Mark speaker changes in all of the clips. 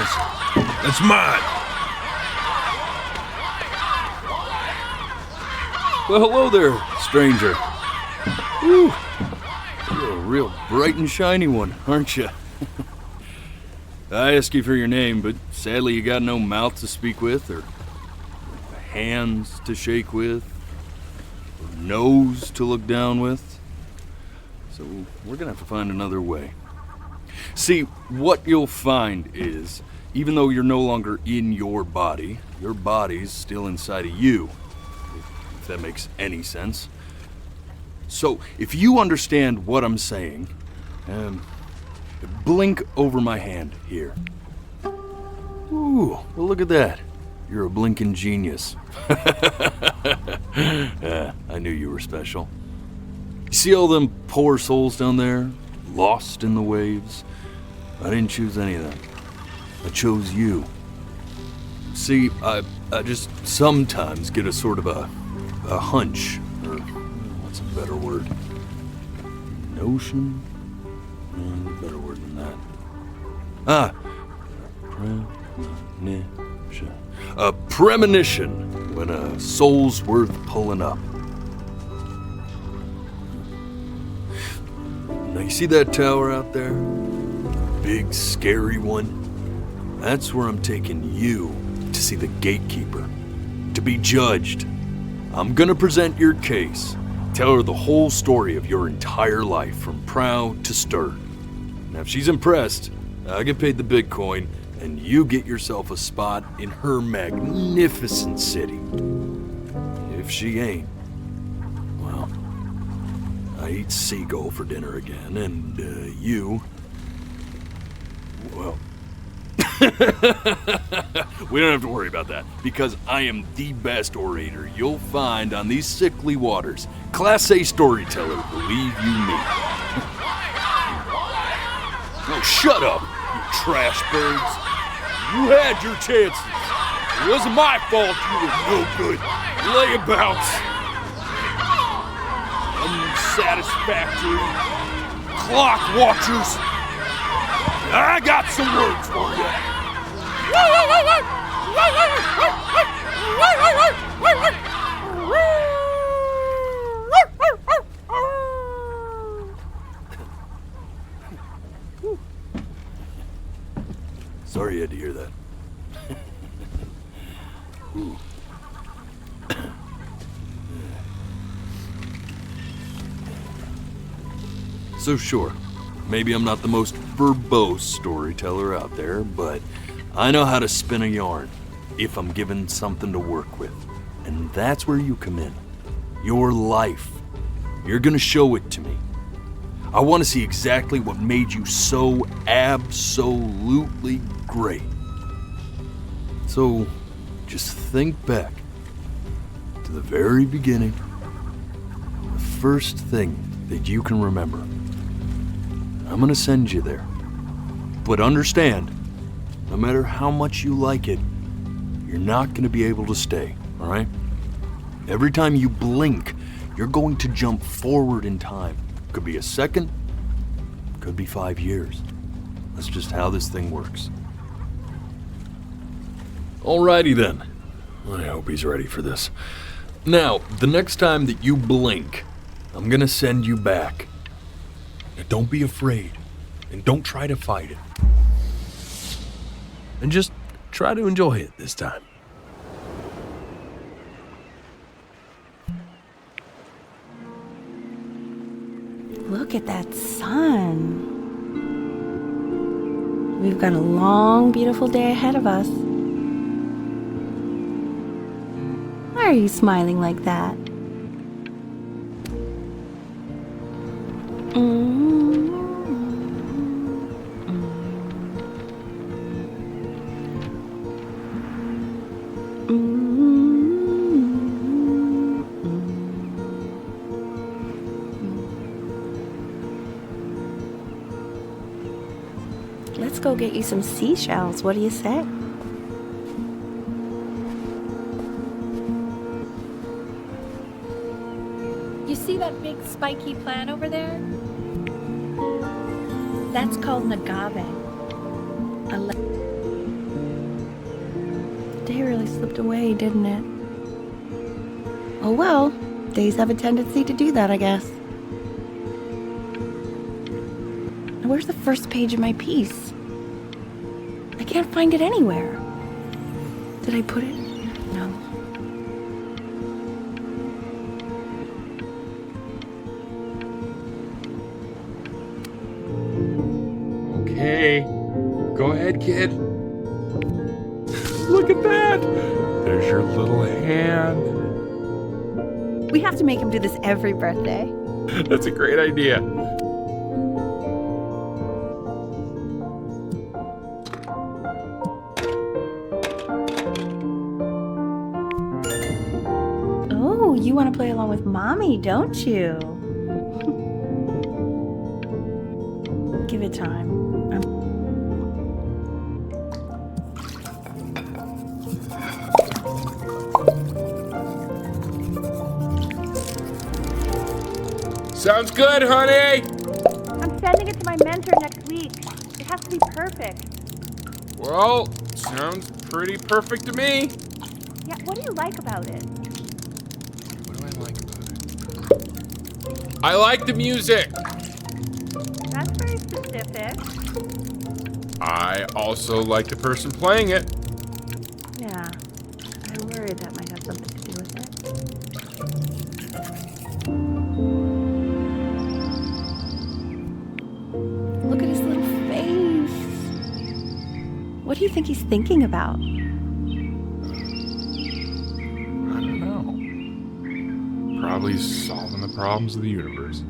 Speaker 1: chest. That's mine.
Speaker 2: Well, hello there, stranger. Whew. You're a real bright and shiny one, aren't you? I asked you for your name, but sadly you got no mouth to speak with, or hands to shake with, or nose to look down with. So we're gonna have to find another way. See, what you'll find is, even though you're no longer in your body's still inside of you. If that makes any sense. So, if you understand what I'm saying, blink over my hand here. Ooh, well look at that. You're a blinking genius. I knew you were special. You see all them poor souls down there, lost in the waves? I didn't choose any of them. I chose you. See, I just sometimes get a sort of a hunch, or what's a better word? Notion? Better word than that. Premonition. A premonition when a soul's worth pulling up. Now you see that tower out there? Big, scary one? That's where I'm taking you to see the gatekeeper, to be judged. I'm gonna present your case, tell her the whole story of your entire life, from proud to stern. Now if she's impressed, I get paid the Bitcoin, and you get yourself a spot in her magnificent city. If she ain't, well, I eat seagull for dinner again, and you, well, we don't have to worry about that, because I am the best orator you'll find on these sickly waters. Class A storyteller, believe you me. Oh, shut up, you trash birds. You had your chances. It wasn't my fault you were no good. Layabouts. Unsatisfactory clock watchers. I got some words for you. Sorry you had to hear that. So sure, maybe I'm not the most verbose storyteller out there, but I know how to spin a yarn if I'm given something to work with. And that's where you come in. Your life. You're gonna show it to me. I want to see exactly what made you so absolutely great. So, just think back to the very beginning, the first thing that you can remember. I'm gonna send you there. But understand, no matter how much you like it, you're not gonna be able to stay, all right? Every time you blink, you're going to jump forward in time. Could be a second, could be 5 years. That's just how this thing works. Alrighty then. I hope he's ready for this. Now, the next time that you blink, I'm gonna send you back. Now, don't be afraid, and don't try to fight it. And just try to enjoy it this time.
Speaker 3: Look at that sun. We've got a long, beautiful day ahead of us. Why are you smiling like that? Let's go get you some seashells. What do you say?
Speaker 4: You see that big spiky plant over there? That's called agave.
Speaker 3: day really slipped away, didn't it? Oh well, days have a tendency to do that, I guess. Now, where's the first page of my piece? I can't find it anywhere. Did I put it? No.
Speaker 5: Okay, go ahead, kid. Look at that! There's your little hand.
Speaker 3: We have to make him do this every birthday.
Speaker 5: That's a great idea.
Speaker 3: Oh, you want to play along with Mommy, don't you? Give it time.
Speaker 5: Sounds good, honey!
Speaker 4: I'm sending it to my mentor next week. It has to be perfect.
Speaker 5: Well, sounds pretty perfect to me.
Speaker 4: Yeah, what do you like about it?
Speaker 5: What do I like about it? I like the music.
Speaker 4: That's very specific.
Speaker 5: I also like the person playing it.
Speaker 3: Yeah, I worry that might have something to do with it. Look at his little face. What do you think he's thinking about?
Speaker 5: I don't know. Probably solving the problems of the universe.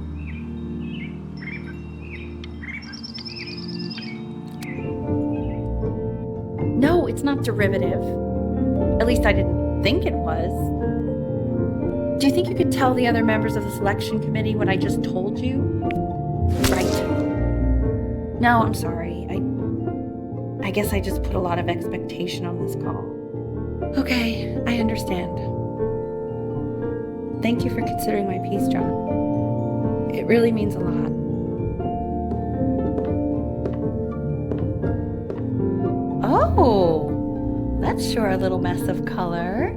Speaker 3: No, it's not derivative. At least I didn't think it was. Do you think you could tell the other members of the selection committee what I just told you? Right. No, I'm sorry. I guess I just put a lot of expectation on this call. Okay, I understand. Thank you for considering my piece, John. It really means a lot. Oh, that's sure a little mess of color.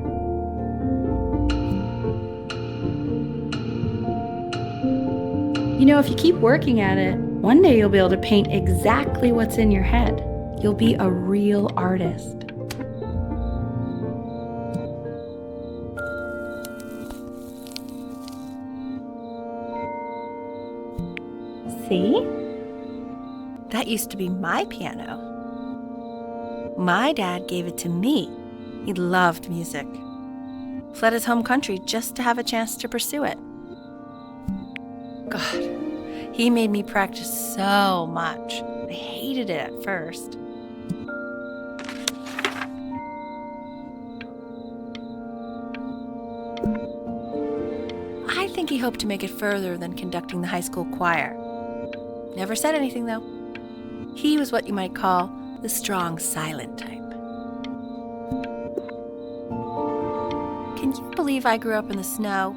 Speaker 3: You know, if you keep working at it, one day you'll be able to paint exactly what's in your head. You'll be a real artist. See? That used to be my piano. My dad gave it to me. He loved music. Fled his home country just to have a chance to pursue it. God, he made me practice so much. I hated it at first. I think he hoped to make it further than conducting the high school choir. Never said anything, though. He was what you might call the strong, silent type. Can you believe I grew up in the snow?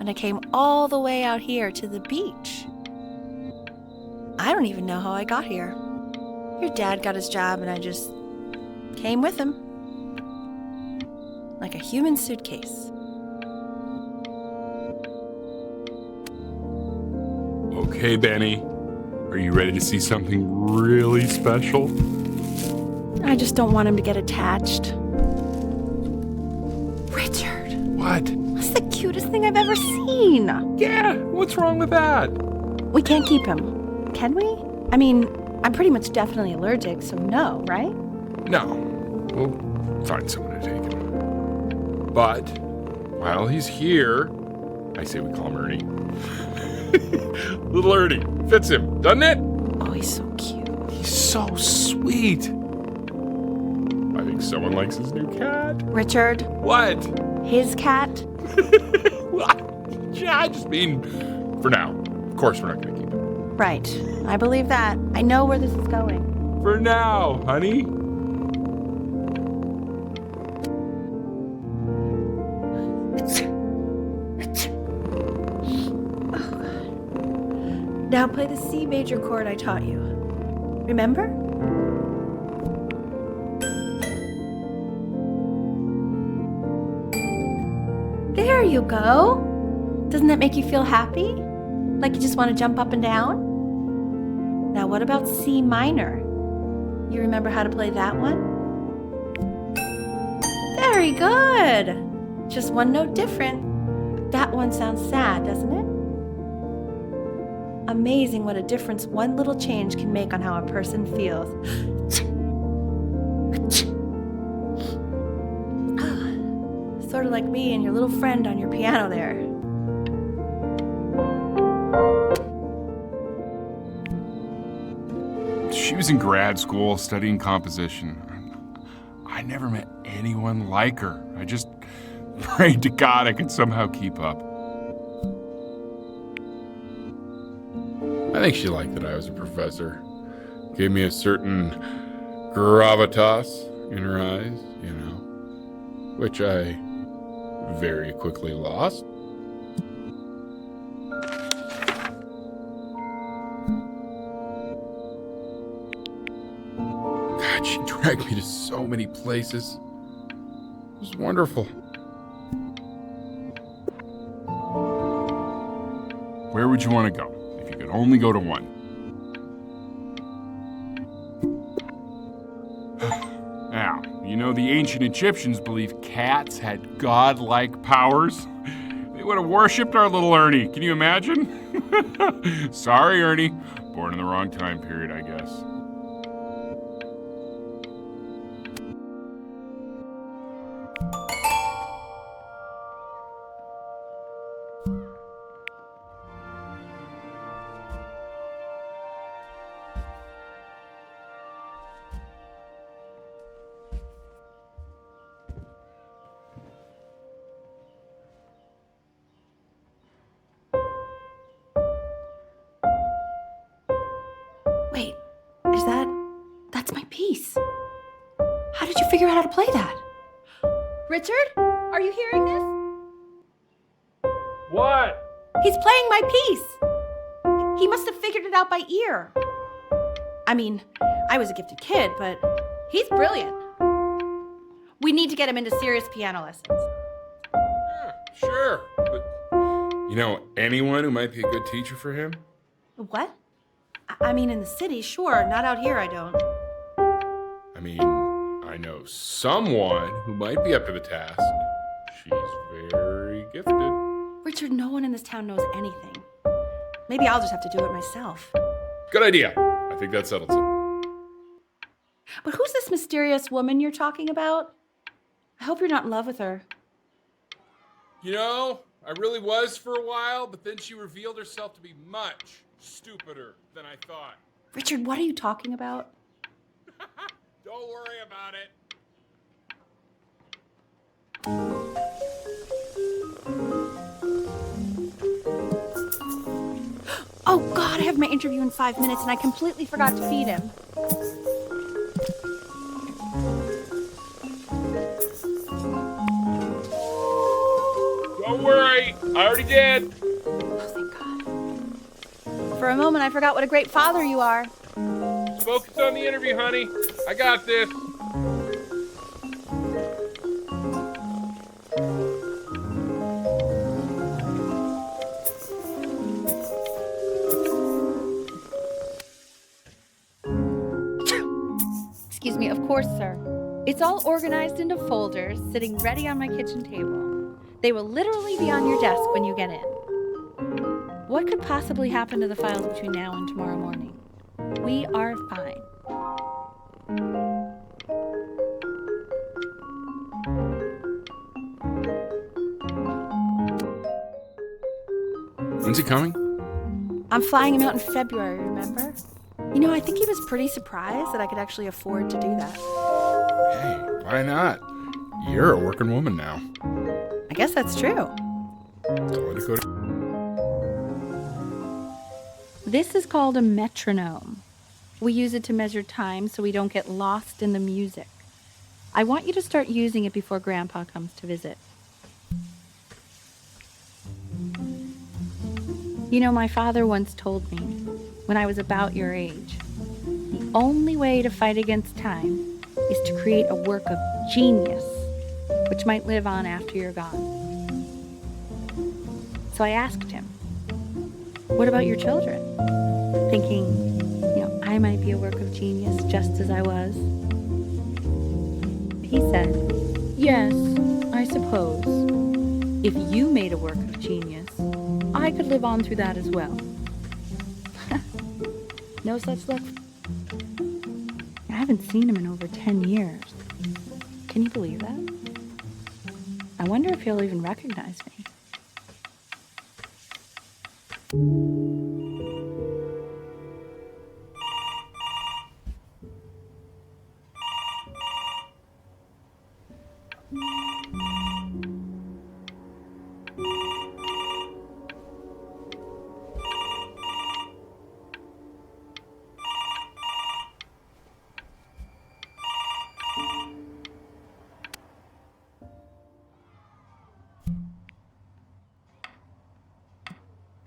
Speaker 3: And I came all the way out here to the beach. I don't even know how I got here. Your dad got his job and I just came with him. Like a human suitcase.
Speaker 5: Okay, Benny. Are you ready to see something really special?
Speaker 3: I just don't want him to get attached. Richard,
Speaker 5: What?
Speaker 3: that's the cutest thing I've ever seen.
Speaker 5: Yeah, what's wrong with that?
Speaker 3: We can't keep him, can we? I mean, I'm pretty much definitely allergic, so no, right?
Speaker 5: No. We'll find someone to take him. But, while he's here, I say we call him Ernie. Little Ernie. Fits him, doesn't it?
Speaker 3: Oh, he's so cute.
Speaker 5: He's so sweet. I think someone likes his new cat.
Speaker 3: Richard,
Speaker 5: What?
Speaker 3: his cat?
Speaker 5: What? Yeah, I just mean, for now. Of course we're not going to keep him.
Speaker 3: Right, I believe that. I know where this is going.
Speaker 5: For now, honey.
Speaker 3: Now play the C major chord I taught you. Remember? There you go. Doesn't that make you feel happy? Like you just want to jump up and down? Now what about C minor? You remember how to play that one? Very good. Just one note different. That one sounds sad, doesn't it? Amazing what a difference one little change can make on how a person feels. Sort of like me and your little friend on your piano there.
Speaker 5: She was in grad school studying composition. I never met anyone like her. I just prayed to God I could somehow keep up. I think she liked that I was a professor. Gave me a certain gravitas in her eyes, you know, which I very quickly lost. God, she dragged me to so many places. It was wonderful. Where would you want to go if you could only go to one? Now, you know the ancient Egyptians believed cats had godlike powers. They would have worshipped our little Ernie. Can you imagine? Sorry, Ernie. Born in the wrong time period, I guess.
Speaker 3: Wait, that's my piece. How did you figure out how to play that? Richard, are you hearing this?
Speaker 1: What?
Speaker 3: He's playing my piece. He must have figured it out by ear. I mean, I was a gifted kid, but he's brilliant. We need to get him into serious piano lessons.
Speaker 5: Yeah, sure. But you know anyone who might be a good teacher for him?
Speaker 3: What? I mean, in the city, sure. Not out here, I don't.
Speaker 5: I mean, I know someone who might be up to the task. She's very gifted.
Speaker 3: Richard, no one in this town knows anything. Maybe I'll just have to do it myself.
Speaker 5: Good idea. I think that settles it.
Speaker 3: But who's this mysterious woman you're talking about? I hope you're not in love with her.
Speaker 5: You know, I really was for a while, but then she revealed herself to be much stupider than I thought.
Speaker 3: Richard, what are you talking about?
Speaker 5: Don't worry about it.
Speaker 3: Oh God, I have my interview in 5 minutes and I completely forgot to feed him.
Speaker 5: Don't worry, I already did.
Speaker 3: Oh, thank God. For a moment, I forgot what a great father you are.
Speaker 5: Focus on the interview, honey. I got this.
Speaker 3: Excuse me, of course, sir. It's all organized into folders, sitting ready on my kitchen table. They will literally be on your desk when you get in. What could possibly happen to the files between now and tomorrow morning? We are fine.
Speaker 5: When's he coming?
Speaker 3: I'm flying him out in February, remember? You know, I think he was pretty surprised that I could actually afford to do that.
Speaker 5: Hey, why not? You're a working woman now.
Speaker 3: I guess that's true.
Speaker 5: Don't let it go to...
Speaker 3: This is called a metronome. We use it to measure time so we don't get lost in the music. I want you to start using it before Grandpa comes to visit. You know, my father once told me, when I was about your age, the only way to fight against time is to create a work of genius, which might live on after you're gone. So I asked him, what about your children? Thinking, I might be a work of genius just as I was. He said, yes, I suppose. If you made a work of genius, I could live on through that as well. No such luck. I haven't seen him in over 10 years. Can you believe that? I wonder if he'll even recognize me.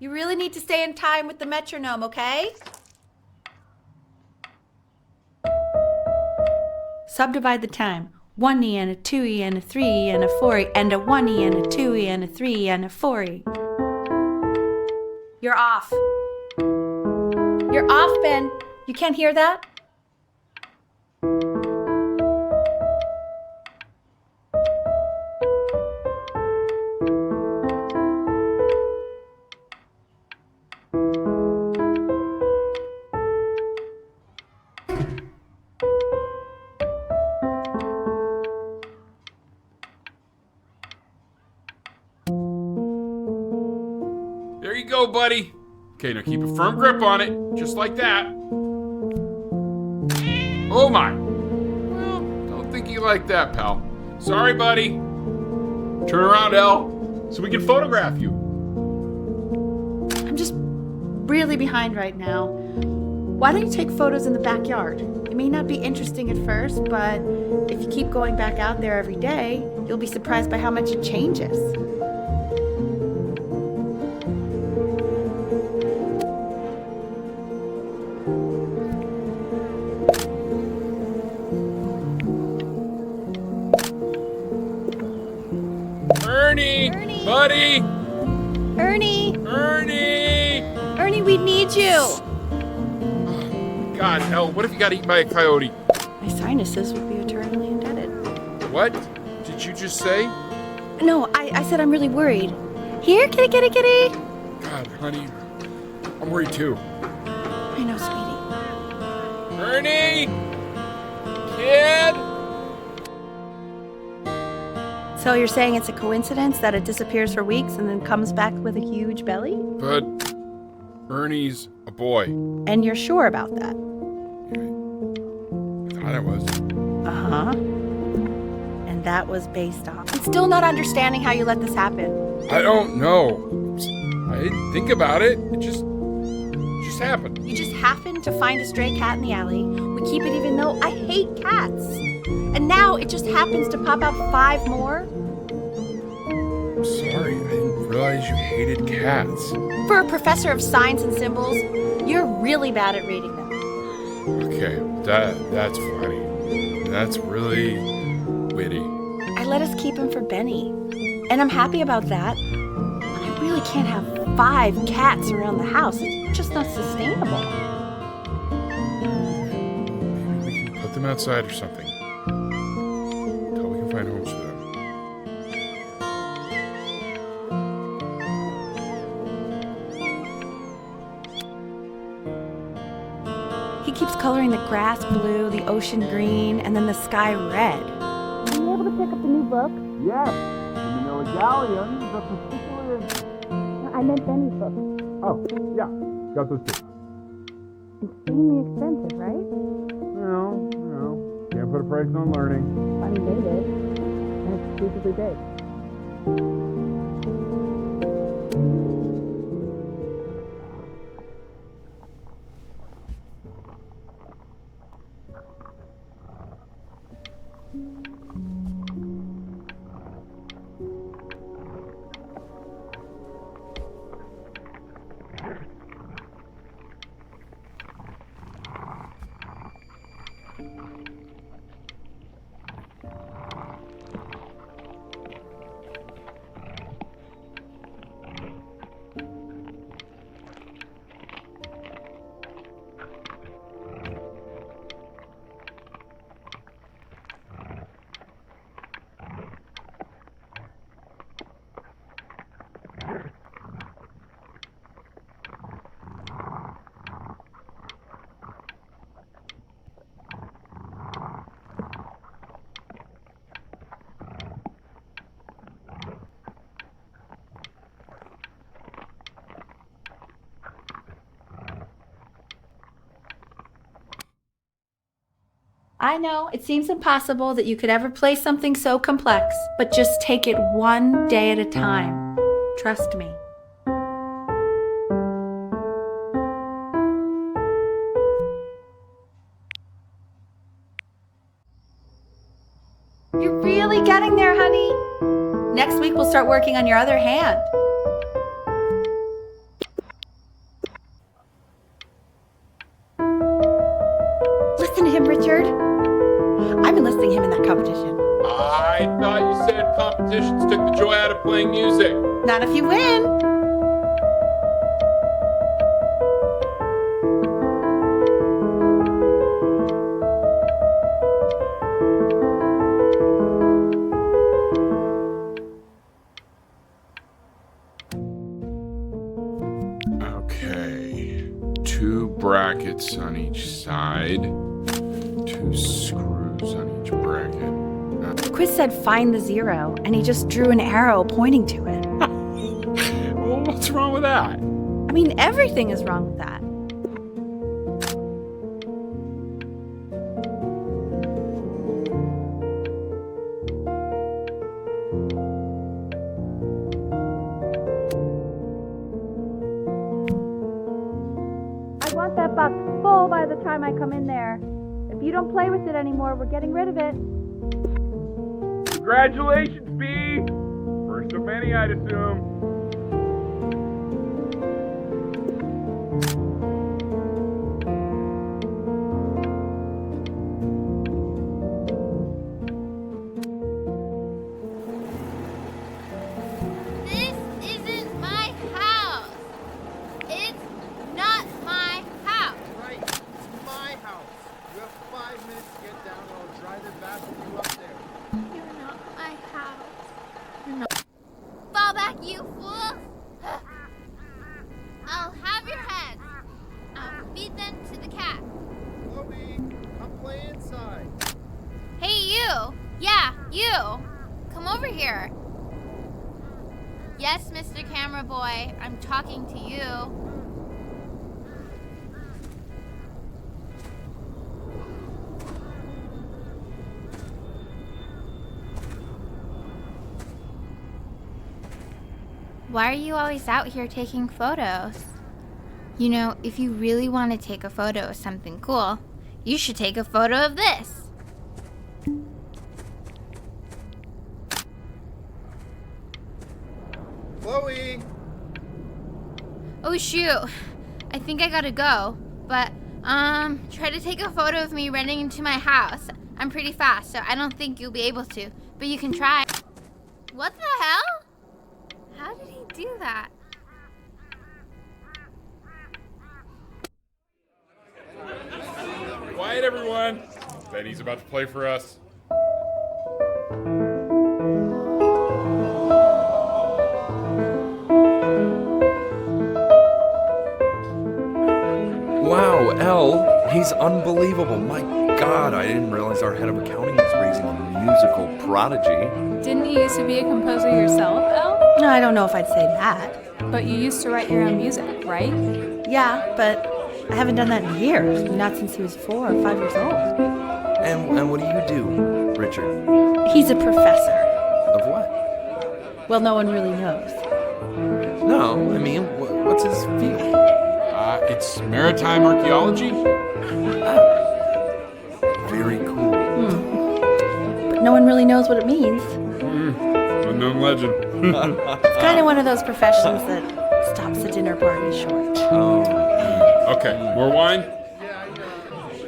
Speaker 6: You really need to stay in time with the metronome, okay?
Speaker 3: Subdivide the time. 1E and a 2E and a 3E and a 4E and a 1E and a 2E and a 3E and a 4E.
Speaker 6: You're off. You're off, Ben. You can't hear that?
Speaker 5: There you go, buddy. Okay, now keep a firm grip on it, just like that. Oh my. Well, don't think you like that, pal. Sorry, buddy. Turn around, Elle, so we can photograph you.
Speaker 3: I'm just really behind right now. Why don't you take photos in the backyard? It may not be interesting at first, but if you keep going back out there every day, you'll be surprised by how much it changes.
Speaker 5: Ernie! Buddy!
Speaker 6: Ernie!
Speaker 5: Ernie!
Speaker 6: We need you!
Speaker 5: God, Elle, what if you got eaten by a coyote?
Speaker 3: My sinuses would be eternally indebted.
Speaker 5: What did you just say?
Speaker 3: No, I said I'm really worried. Here, kitty, kitty, kitty!
Speaker 5: God, honey, I'm worried too.
Speaker 3: I know, sweetie.
Speaker 5: Ernie! Kid!
Speaker 3: So you're saying it's a coincidence that it disappears for weeks and then comes back with a huge belly?
Speaker 5: But Ernie's a boy.
Speaker 3: And you're sure about that?
Speaker 5: I thought I was.
Speaker 3: Uh-huh. And that was based on... I'm still not understanding how you let this happen.
Speaker 5: I don't know. I didn't think about it. It just happened.
Speaker 3: You just happened to find a stray cat in the alley. We keep it even though I hate cats. And now it just happens to pop out 5 more?
Speaker 5: I'm sorry. I didn't realize you hated cats.
Speaker 3: For a professor of signs and symbols, you're really bad at reading them.
Speaker 5: Okay, that's funny. That's really witty.
Speaker 3: I let us keep him for Benny. And I'm happy about that. But I really can't have 5 cats around the house. It's just not sustainable.
Speaker 5: Maybe we can put them outside or something. Until we can find homes for them.
Speaker 3: He keeps coloring the grass blue, the ocean green, and then the sky red.
Speaker 4: Were you able to pick up the new book?
Speaker 7: Yes, the Galleon, the particular...
Speaker 4: I meant Benny's book.
Speaker 7: Oh, yeah, got those two.
Speaker 4: Extremely expensive, right?
Speaker 7: No, can't put a price on learning.
Speaker 4: I mean, they did. And it's stupidly big.
Speaker 6: I know, it seems impossible that you could ever play something so complex, but just take it one day at a time. Trust me. You're really getting there, honey. Next week we'll start working on your other hand. Listen to him, Richard. I'm enlisting him in that competition.
Speaker 5: I thought you said competitions took the joy out of playing music.
Speaker 6: Not if you win.
Speaker 5: Okay. 2 brackets on each side. 2 screws on each bracket.
Speaker 6: The quiz said find the 0, and he just drew an arrow pointing to it.
Speaker 5: Well, what's wrong with that?
Speaker 6: I mean, everything is wrong with that.
Speaker 4: I want that box full by the time I come in there. If you don't play with it anymore, we're getting rid of it.
Speaker 5: Congratulations, B! First of many, I'd assume.
Speaker 8: This isn't my house. It's not my house.
Speaker 9: Right, it's my house. You have 5 minutes to get down, or I'll drive it back with you up there.
Speaker 8: You're not my house. You're not. Fall back, you fool! I'll have your heads. I'll feed them to the cat.
Speaker 9: Chloe, come play inside.
Speaker 8: Hey, you! Yeah, you! Come over here. Yes, Mr. Camera Boy, I'm talking to you. Why are you always out here taking photos? You know, if you really want to take a photo of something cool, you should take a photo of this.
Speaker 9: Chloe!
Speaker 8: Oh shoot, I think I gotta go. But, try to take a photo of me running into my house. I'm pretty fast, so I don't think you'll be able to, but you can try. What the hell? How did he do that?
Speaker 5: Quiet, everyone. Benny's about to play for us.
Speaker 2: Wow, L, he's unbelievable. My God, I didn't realize our head of accounting was raising a musical prodigy.
Speaker 10: Didn't you used to be a composer yourself, Elle?
Speaker 6: No, I don't know if I'd say that.
Speaker 10: But you used to write your own music, right?
Speaker 6: Yeah, but I haven't done that in years. Not since he was 4 or 5 years old.
Speaker 2: And what do you do, Richard?
Speaker 6: He's a professor.
Speaker 2: Of what?
Speaker 6: Well, no one really knows.
Speaker 2: No, I mean, what's his field?
Speaker 5: It's maritime archaeology.
Speaker 2: Very cool.
Speaker 6: But no one really knows what it means.
Speaker 5: Unknown legend.
Speaker 6: It's kind of one of those professions that stops a dinner party short.
Speaker 5: Okay, more wine?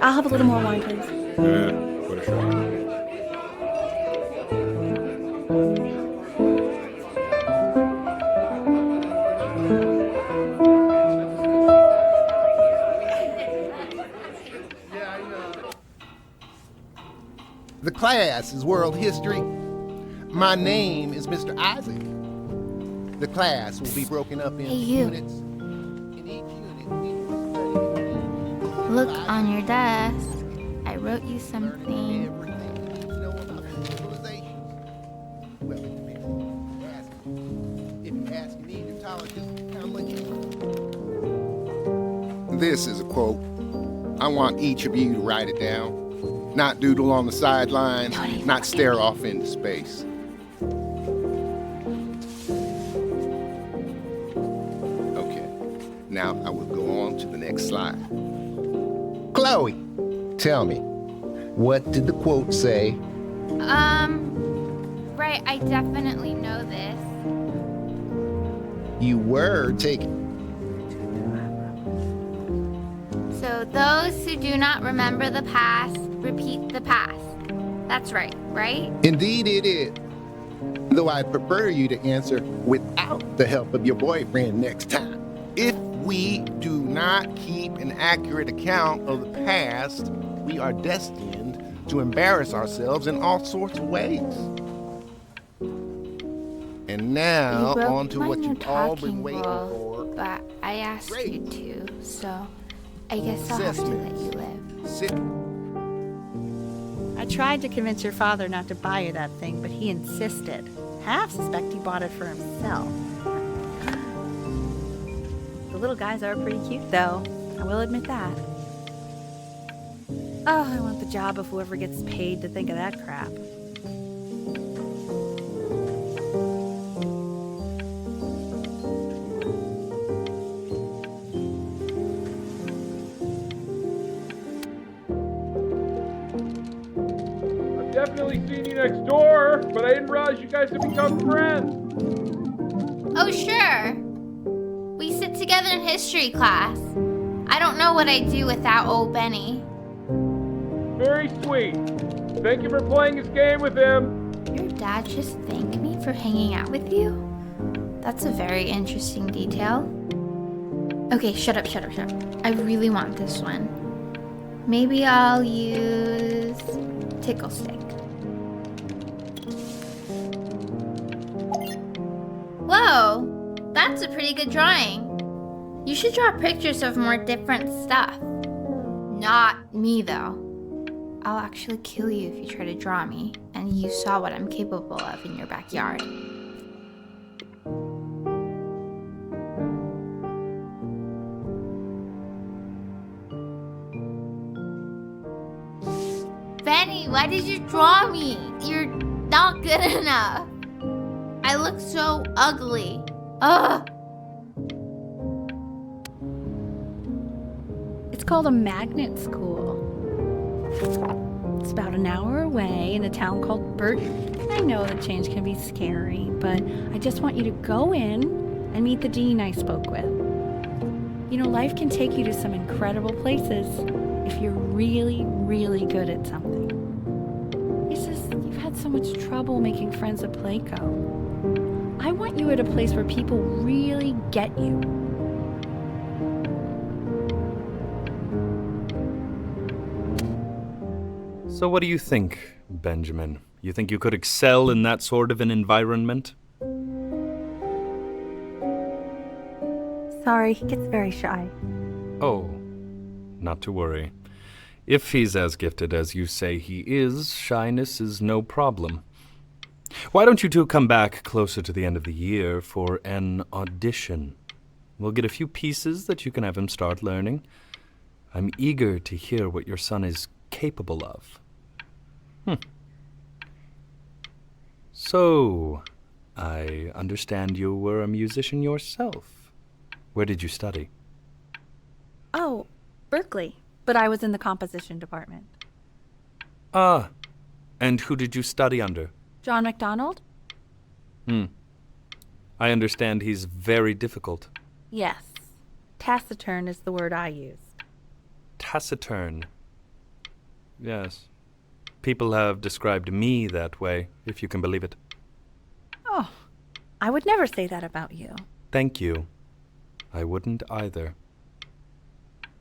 Speaker 6: I'll have a little more wine, please.
Speaker 5: What a shot.
Speaker 9: The class is world history. My name is Mr. Isaac. The class will be broken up into
Speaker 8: Hey, you.
Speaker 9: units. In each unit, we will study
Speaker 8: Look on your desk. I wrote you something.
Speaker 9: everything you need to know about civilization. Well, it depends. If you ask an Egyptologist, how much you know. This is a quote. I want each of you to write it down. not doodle on the sidelines, not stare off into space. Okay, now I will go on to the next slide. Chloe, tell me, what did the quote say?
Speaker 8: Right, I definitely know this.
Speaker 9: You were taking...
Speaker 8: So those who do not remember the past, repeat the past. That's right, right?
Speaker 9: Indeed it is. Though I'd prefer you to answer without the help of your boyfriend next time. If we do not keep an accurate account of the past, we are destined to embarrass ourselves in all sorts of ways. And now, on to what you've all been waiting for.
Speaker 8: But I asked you to, so I guess I'll have to let you live.
Speaker 6: I tried to convince your father not to buy you that thing, but he insisted. Half suspect he bought it for himself. The little guys are pretty cute, though. I will admit that. Oh, I want the job of whoever gets paid to think of that crap.
Speaker 7: Definitely seen you next door, but I didn't realize you guys had become friends.
Speaker 8: Oh, sure. We sit together in history class. I don't know what I'd do without old Benny.
Speaker 7: Very sweet. Thank you for playing this game with him.
Speaker 8: Your dad just thanked me for hanging out with you? That's a very interesting detail. Okay, shut up. I really want this one. Maybe I'll use Tickle Stick. Whoa, that's a pretty good drawing. You should draw pictures of more different stuff. Not me, though. I'll actually kill you if you try to draw me, and you saw what I'm capable of in your backyard. Benny, why did you draw me? You're not good enough. I look so ugly. Ugh.
Speaker 6: It's called a magnet school. It's about an hour away in a town called Burton. I know that change can be scary, but I just want you to go in and meet the dean I spoke with. You know, life can take you to some incredible places if you're really, really good at something. It's just, you've had so much trouble making friends at Playco. I want you at a place where people really get you.
Speaker 2: So what do you think, Benjamin? You think you could excel in that sort of an environment?
Speaker 6: Sorry, he gets very shy.
Speaker 2: Oh, not to worry. If he's as gifted as you say he is, shyness is no problem. Why don't you two come back closer to the end of the year for an audition? We'll get a few pieces that you can have him start learning. I'm eager to hear what your son is capable of. So, I understand you were a musician yourself. Where did you study?
Speaker 6: Oh, Berkeley. But I was in the composition department.
Speaker 2: Ah, and who did you study under?
Speaker 6: John MacDonald?
Speaker 2: I understand he's very difficult.
Speaker 6: Yes. Taciturn is the word I used.
Speaker 2: Taciturn. Yes. People have described me that way, if you can believe it.
Speaker 6: Oh, I would never say that about you.
Speaker 2: Thank you. I wouldn't either.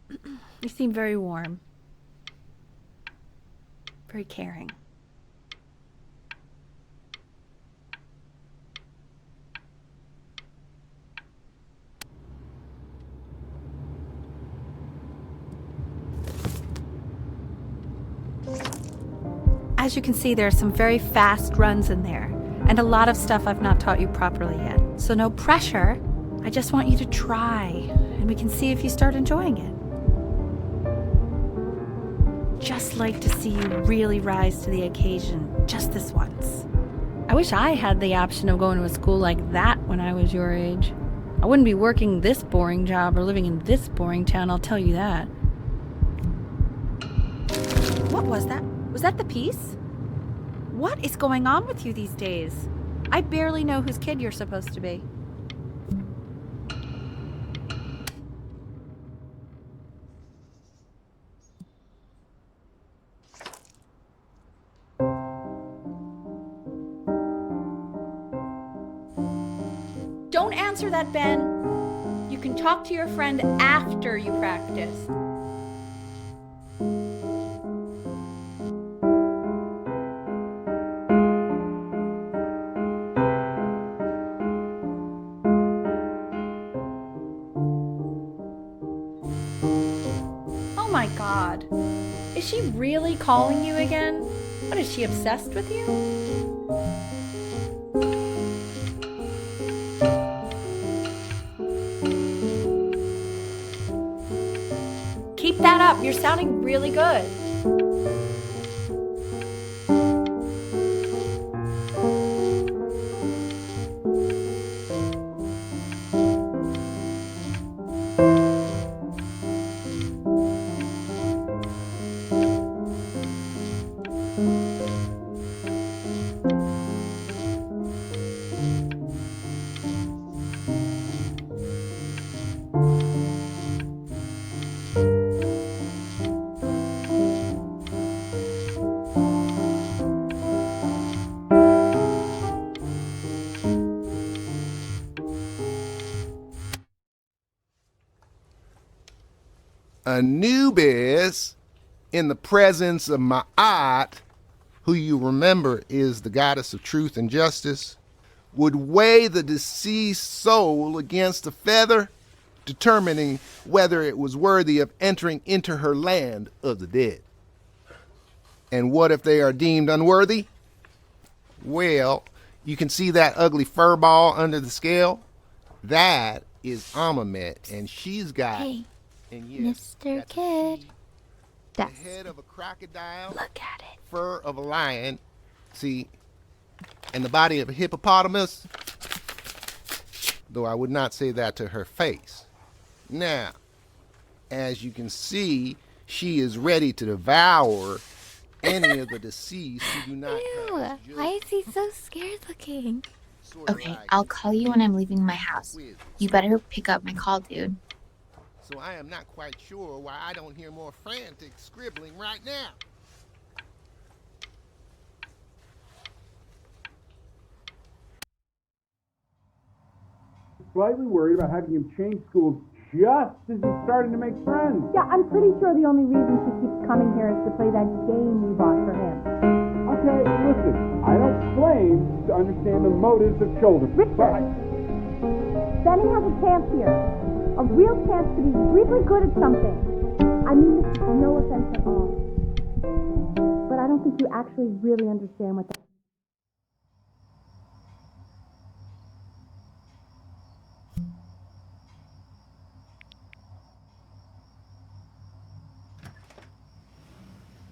Speaker 6: You seem very warm. Very caring. As you can see, there are some very fast runs in there, and a lot of stuff I've not taught you properly yet. So no pressure. I just want you to try, and we can see if you start enjoying it. just like to see you really rise to the occasion, just this once. I wish I had the option of going to a school like that when I was your age. I wouldn't be working this boring job or living in this boring town, I'll tell you that. What was that? Was that the piece? What is going on with you these days? I barely know whose kid you're supposed to be. Don't answer that, Ben. You can talk to your friend after you practice. Oh my God. Is she really calling you again? What, is she obsessed with you? Keep that up. You're sounding really good.
Speaker 9: Anubis, in the presence of Ma'at, who you remember is the goddess of truth and justice, would weigh the deceased soul against a feather, determining whether it was worthy of entering into her land of the dead. And what if they are deemed unworthy? Well, you can see that ugly fur ball under the scale? That is Amamet, and she's got...
Speaker 8: Hey,
Speaker 9: and yes,
Speaker 8: Mr.
Speaker 9: got the
Speaker 8: Kid.
Speaker 9: teeth,
Speaker 8: That's...
Speaker 9: the head of a crocodile,
Speaker 8: Look at it.
Speaker 9: fur of a lion, see, and the body of a hippopotamus, though I would not say that to her face. Now, as you can see, she is ready to devour any of the deceased who do not
Speaker 8: Ew,
Speaker 9: pass
Speaker 8: why is he so scared looking?
Speaker 9: sort of
Speaker 11: Okay,
Speaker 9: like
Speaker 11: I'll call you when I'm leaving my house.
Speaker 9: quiz.
Speaker 11: You better pick up my call, dude.
Speaker 9: So I am not quite sure why I don't hear more frantic scribbling right now.
Speaker 7: Slightly worried about having him change schools just as he's starting to make friends.
Speaker 4: Yeah, I'm pretty sure the only reason she keeps coming here is to play that game you bought for him.
Speaker 7: Okay, listen, I don't claim to understand the motives of children.
Speaker 4: Richard! Benny has a chance here. A real chance to be really good at something. I mean this is no offense at all. But I don't think you actually really understand what that...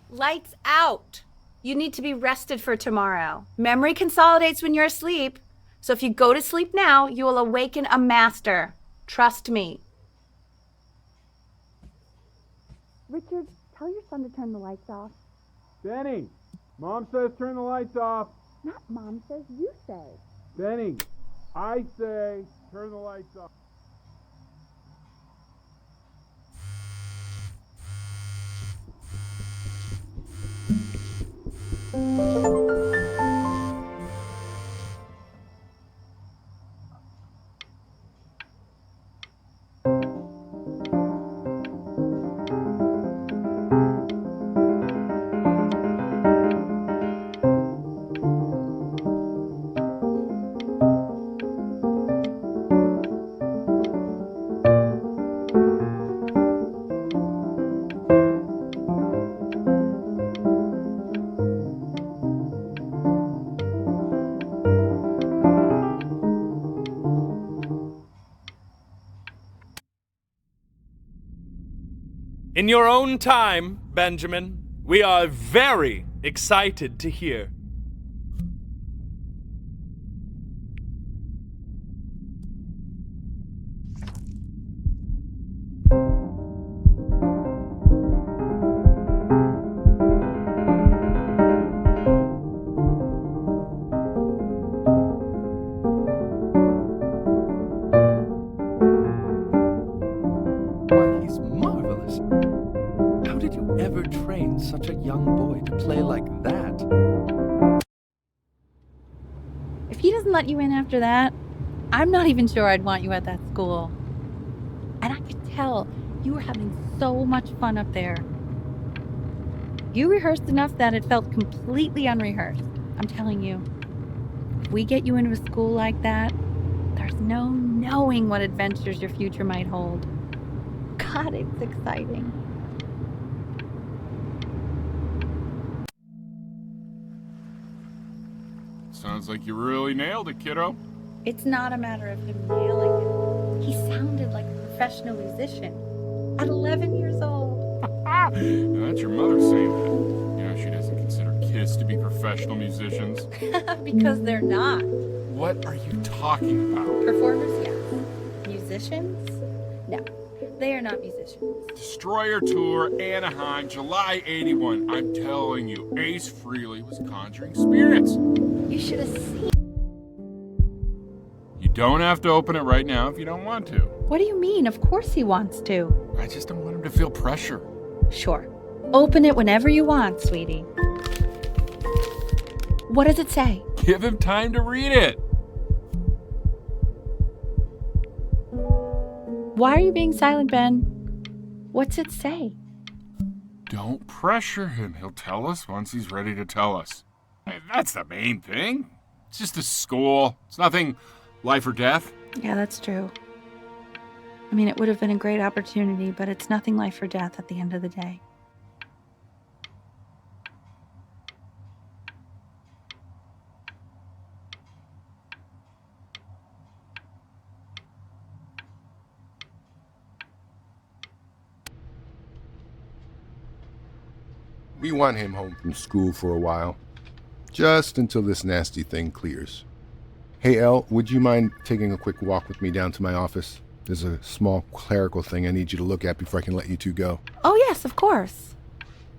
Speaker 6: Lights out. You need to be rested for tomorrow. Memory consolidates when you're asleep. So if you go to sleep now, you will awaken a master. Trust me.
Speaker 4: Richard, tell your son to turn the lights off.
Speaker 7: Benny, Mom says turn the lights off.
Speaker 4: Not Mom says, you say.
Speaker 7: Benny, I say turn the lights off.
Speaker 2: In your own time, Benjamin,
Speaker 12: We are very excited to hear.
Speaker 13: Why, he's marvelous. How did you ever train such a young boy to play like that?
Speaker 6: If he doesn't let you in after that, I'm not even sure I'd want you at that school. And I could tell you were having so much fun up there. You rehearsed enough that it felt completely unrehearsed. I'm telling you, if we get you into a school like that, there's no knowing what adventures your future might hold. God, it's exciting.
Speaker 5: Sounds like you really nailed it, kiddo.
Speaker 6: It's not a matter of him nailing it. He sounded like a professional musician at 11 years old.
Speaker 5: Now, that's your mother saying that. You know, she doesn't consider kids to be professional musicians.
Speaker 6: Because they're not.
Speaker 5: What are you talking about?
Speaker 6: Performers, yes. Musicians? No, they are not musicians.
Speaker 5: Destroyer Tour, Anaheim, July 81. I'm telling you, Ace Frehley was conjuring spirits.
Speaker 6: You should have seen.
Speaker 5: You don't have to open it right now if you don't want to.
Speaker 6: What do you mean? Of course he wants to.
Speaker 5: I just don't want him to feel pressure.
Speaker 6: Sure. Open it whenever you want, sweetie. What does it say?
Speaker 5: Give him time to read it.
Speaker 6: Why are you being silent, Ben? What's it say?
Speaker 5: Don't pressure him. He'll tell us once he's ready to tell us. Hey, that's the main thing. It's just a school. It's nothing life or death.
Speaker 6: Yeah, that's true. I mean, it would have been a great opportunity, but it's nothing life or death at the end of the day.
Speaker 9: We want him home from school for a while, just until this nasty thing clears. Hey, Elle, would you mind taking a quick walk with me down to my office? There's a small clerical thing I need you to look at before I can let you two go.
Speaker 6: Oh, yes, of course.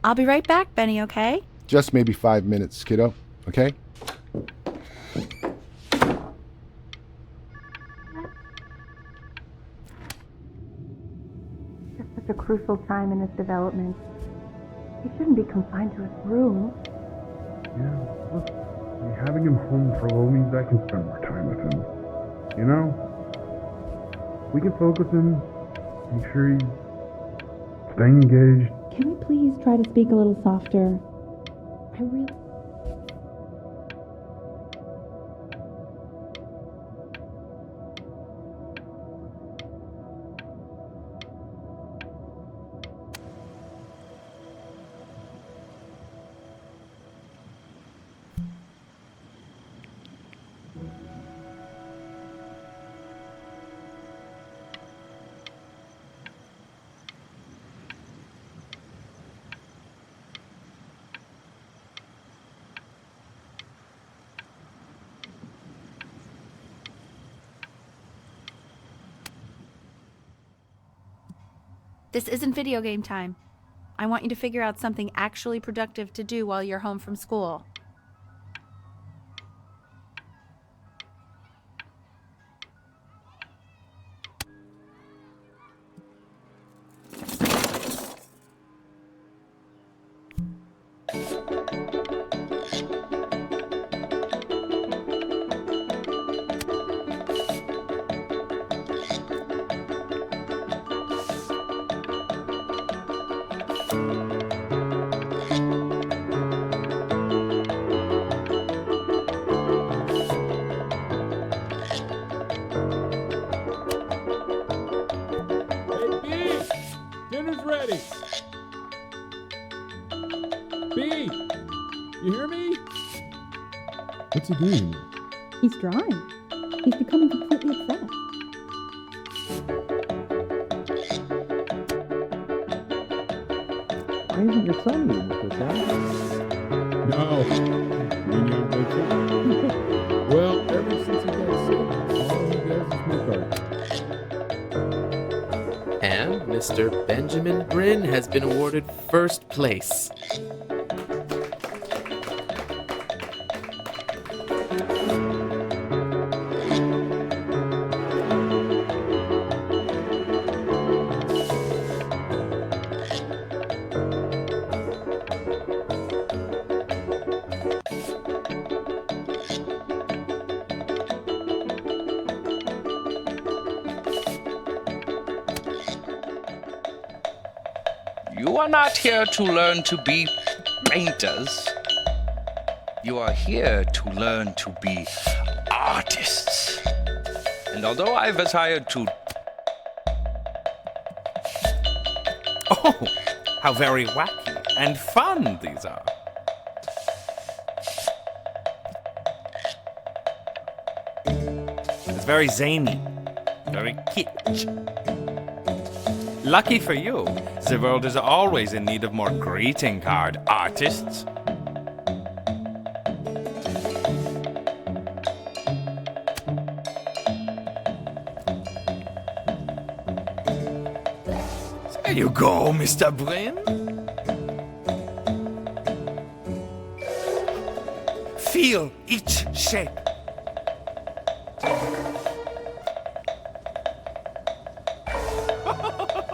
Speaker 6: I'll be right back, Benny, okay?
Speaker 9: Just maybe 5 minutes, kiddo, okay?
Speaker 4: Just such a crucial time in his development. He shouldn't be confined to his room.
Speaker 14: Yeah, look, having him home for a little means I can spend more time with him. You know? We can focus him, make sure he's staying engaged.
Speaker 4: Can we please try to speak a little softer? I really...
Speaker 6: This isn't video game time. I want you to figure out something actually productive to do while you're home from school.
Speaker 7: Ready. B, you hear me?
Speaker 15: What's he doing?
Speaker 4: He's drawing. He's becoming completely obsessed.
Speaker 15: Why is think your son needs this, huh? No. You know, well, ever since he got sick, all he does is make art.
Speaker 16: And Mr. Benjamin Bryn has been awarded first place.
Speaker 17: You are not here to learn to be painters. You are here to learn to be artists. And although I was hired to...
Speaker 12: Oh, how very wacky and fun these are. It's very zany, very kitsch. Lucky for you, the world is always in need of more greeting card artists. There you go, Mr. Bryn. Feel each shape.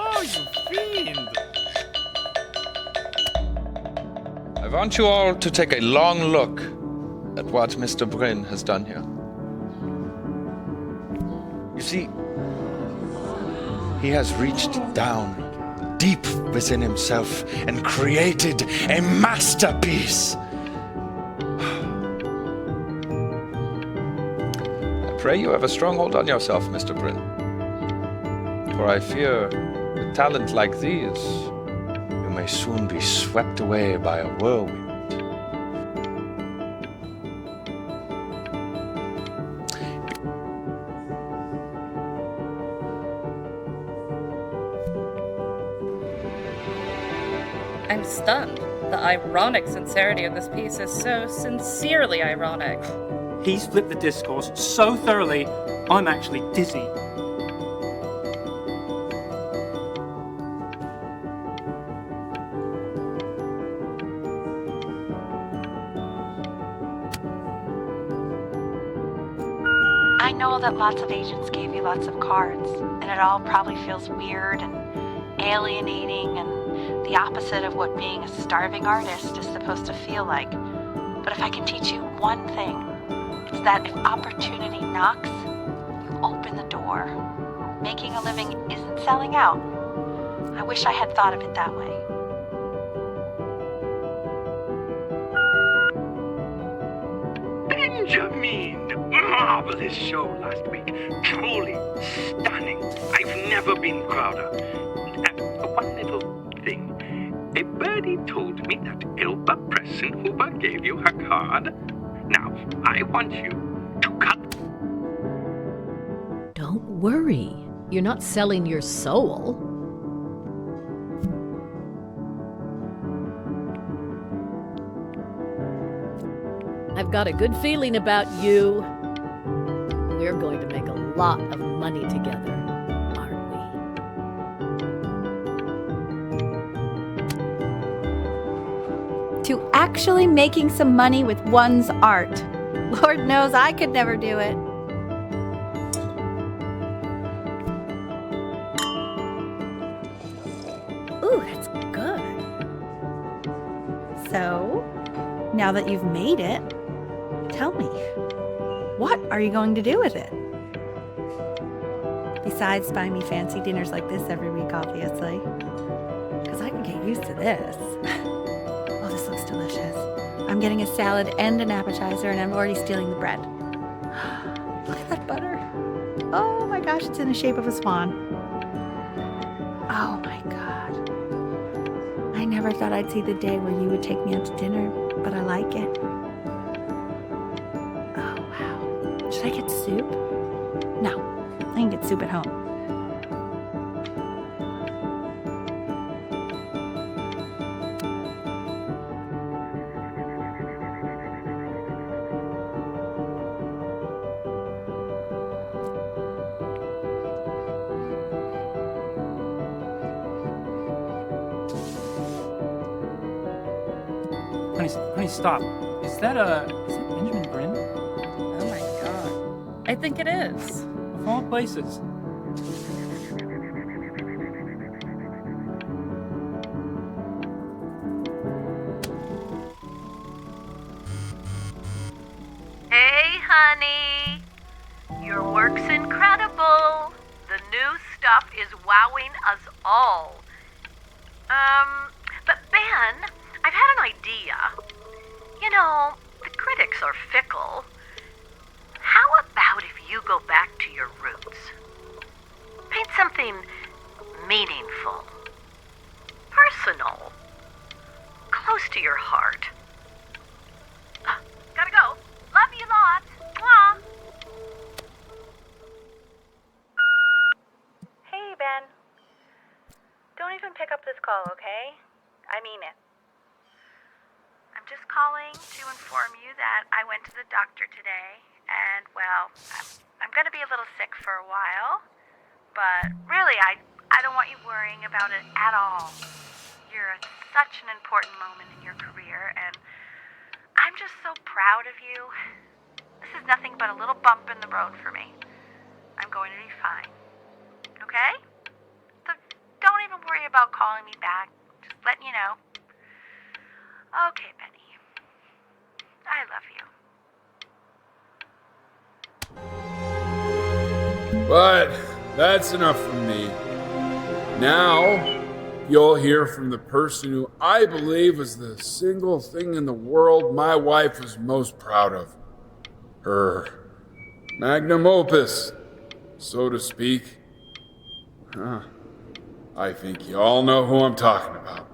Speaker 12: Oh, you fiend!
Speaker 17: I want you all to take a long look at what Mr. Bryn has done here. You see, he has reached down deep within himself and created a masterpiece. I pray you have a strong hold on yourself, Mr. Bryn. For I fear, with talent like these, you may soon be swept away by a whirlwind.
Speaker 18: I'm stunned. The ironic sincerity of this piece is so sincerely ironic.
Speaker 19: He's flipped the discourse so thoroughly, I'm actually dizzy.
Speaker 3: I know that lots of agents gave you lots of cards, and it all probably feels weird and alienating and the opposite of what being a starving artist is supposed to feel like. But if I can teach you one thing, it's that if opportunity knocks, you open the door. Making a living isn't selling out. I wish I had thought of it that way.
Speaker 20: Benjamin! Marvelous show last week. Truly stunning. I've never been prouder. One little thing. A birdie told me that Elba Preston Hoover gave you her card. Now, I want you to cut.
Speaker 21: Don't worry. You're not selling your soul. I've got a good feeling about you. We're going to make a lot of money together, aren't we?
Speaker 6: To actually making some money with one's art. Lord knows I could never do it. Ooh, that's good. So, now that you've made it, tell me, what are you going to do with it? Besides buying me fancy dinners like this every week, obviously. Because I can get used to this. Oh, this looks delicious. I'm getting a salad and an appetizer, and I'm already stealing the bread. Look at that butter. Oh my gosh, it's in the shape of a swan. Oh my God. I never thought I'd see the day where you would take me out to dinner, but I like it. Oh wow. Should I get soup? No, I can get soup at home.
Speaker 19: Honey, stop. Is that Benjamin Brin?
Speaker 18: Oh my god. I think it is.
Speaker 19: Of all places.
Speaker 1: Hey, honey. Your work's incredible. The new stuff is wowing us all. But Ben, I've had an idea. You know, the critics are fickle. How about if you go back to your roots? Paint something meaningful, personal, close to your heart. Gotta go. Love you lots. Mwah. Hey, Ben. Don't even pick up this call, okay? I mean it. I'm just calling to inform you that I went to the doctor today, and, well, I'm going to be a little sick for a while, but really, I don't want you worrying about it at all. You're at such an important moment in your career, and I'm just so proud of you. This is nothing but a little bump in the road for me. I'm going to be fine. Okay? So don't even worry about calling me back. Just letting you know. Okay, Benny. I love you.
Speaker 5: But that's enough from me. Now, you'll hear from the person who I believe is the single thing in the world my wife was most proud of. Her magnum opus, so to speak. I think you all know who I'm talking about.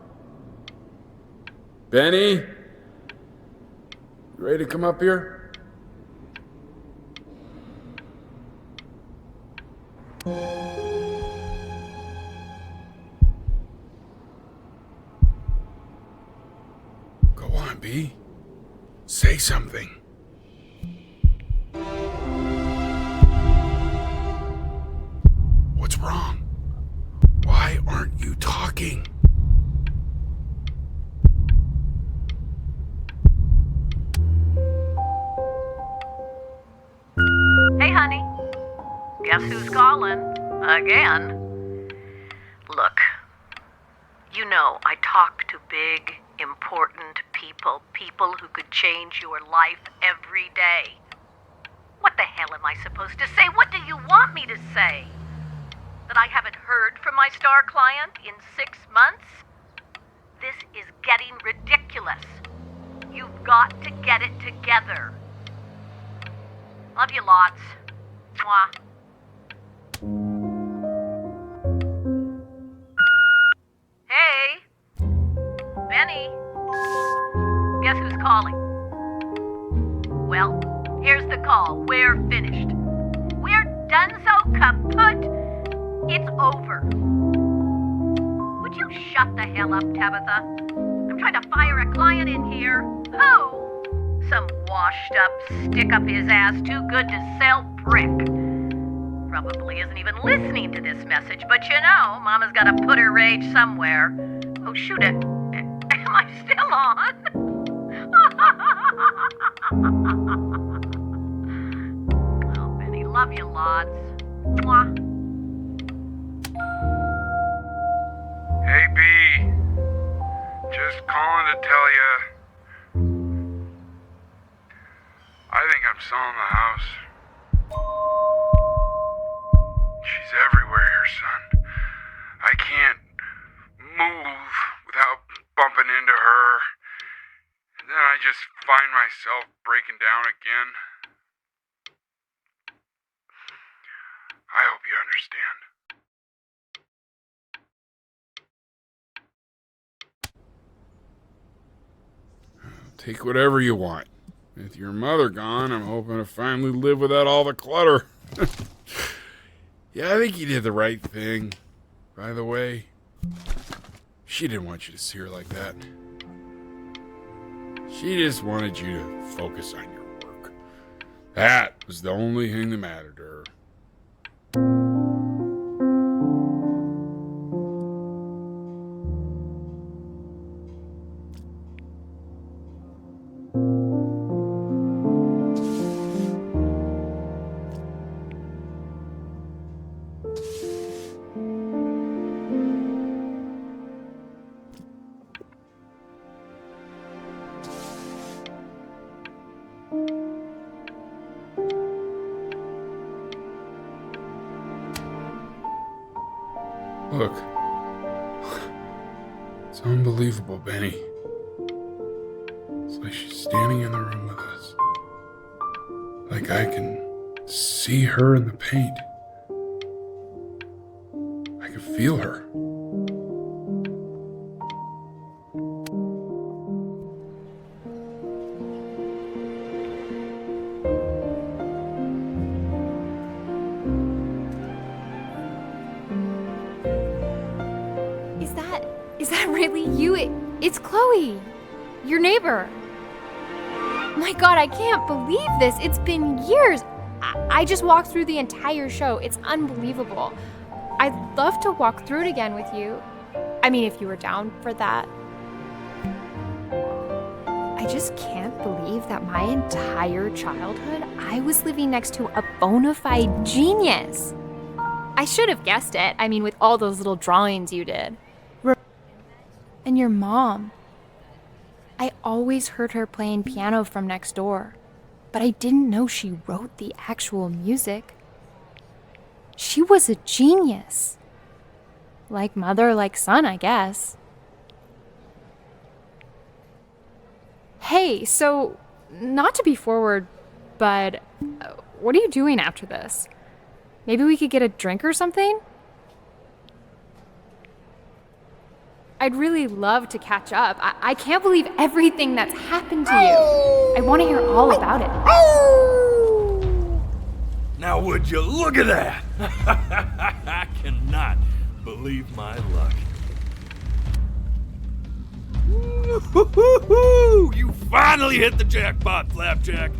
Speaker 5: Benny? You ready to come up here? Go on, B. Say something. What's wrong? Why aren't you talking?
Speaker 1: Hey, honey. Guess who's calling? Again. Look, you know I talk to big, important people who could change your life every day. What the hell am I supposed to say? What do you want me to say? That I haven't heard from my star client in 6 months? This is getting ridiculous. You've got to get it together. Love you lots. Mwah. Hey, Benny. Guess who's calling? Well, here's the call. We're finished. We're donezo kaput. It's over. Would you shut the hell up, Tabitha? I'm trying to fire a client in here. Who? Some washed-up, stick-up-his-ass, too-good-to-sell prick. Probably isn't even listening to this message, but you know, Mama's got to put her rage somewhere. Oh, shoot it. Am I still on? Oh, Benny, love you lots. Mwah.
Speaker 14: Hey, B. Just calling to tell you. I think I'm selling the house. She's everywhere here, son. I can't move without bumping into her. And then I just find myself breaking down again. I hope you understand.
Speaker 5: Take whatever you want. With your mother gone, I'm hoping to finally live without all the clutter. Yeah, I think you did the right thing. By the way, she didn't want you to see her like that. She just wanted you to focus on your work. That was the only thing that mattered to her.
Speaker 14: Look. It's unbelievable, Benny. It's like she's standing in the room with us. Like I can see her in the paint. I can feel her.
Speaker 10: Is that really you? It's Chloe, your neighbor. My God, I can't believe this. It's been years. I just walked through the entire show. It's unbelievable. I'd love to walk through it again with you. I mean, if you were down for that. I just can't believe that my entire childhood, I was living next to a bona fide genius. I should have guessed it. I mean, with all those little drawings you did. And your mom. I always heard her playing piano from next door, but I didn't know she wrote the actual music. She was a genius. Like mother, like son, I guess. Hey, so, not to be forward, but what are you doing after this? Maybe we could get a drink or something? I'd really love to catch up. I can't believe everything that's happened to you. I want to hear all about it.
Speaker 2: Now would you look at that? I cannot believe my luck. Woo-hoo-hoo-hoo! You finally hit the jackpot, Flapjack.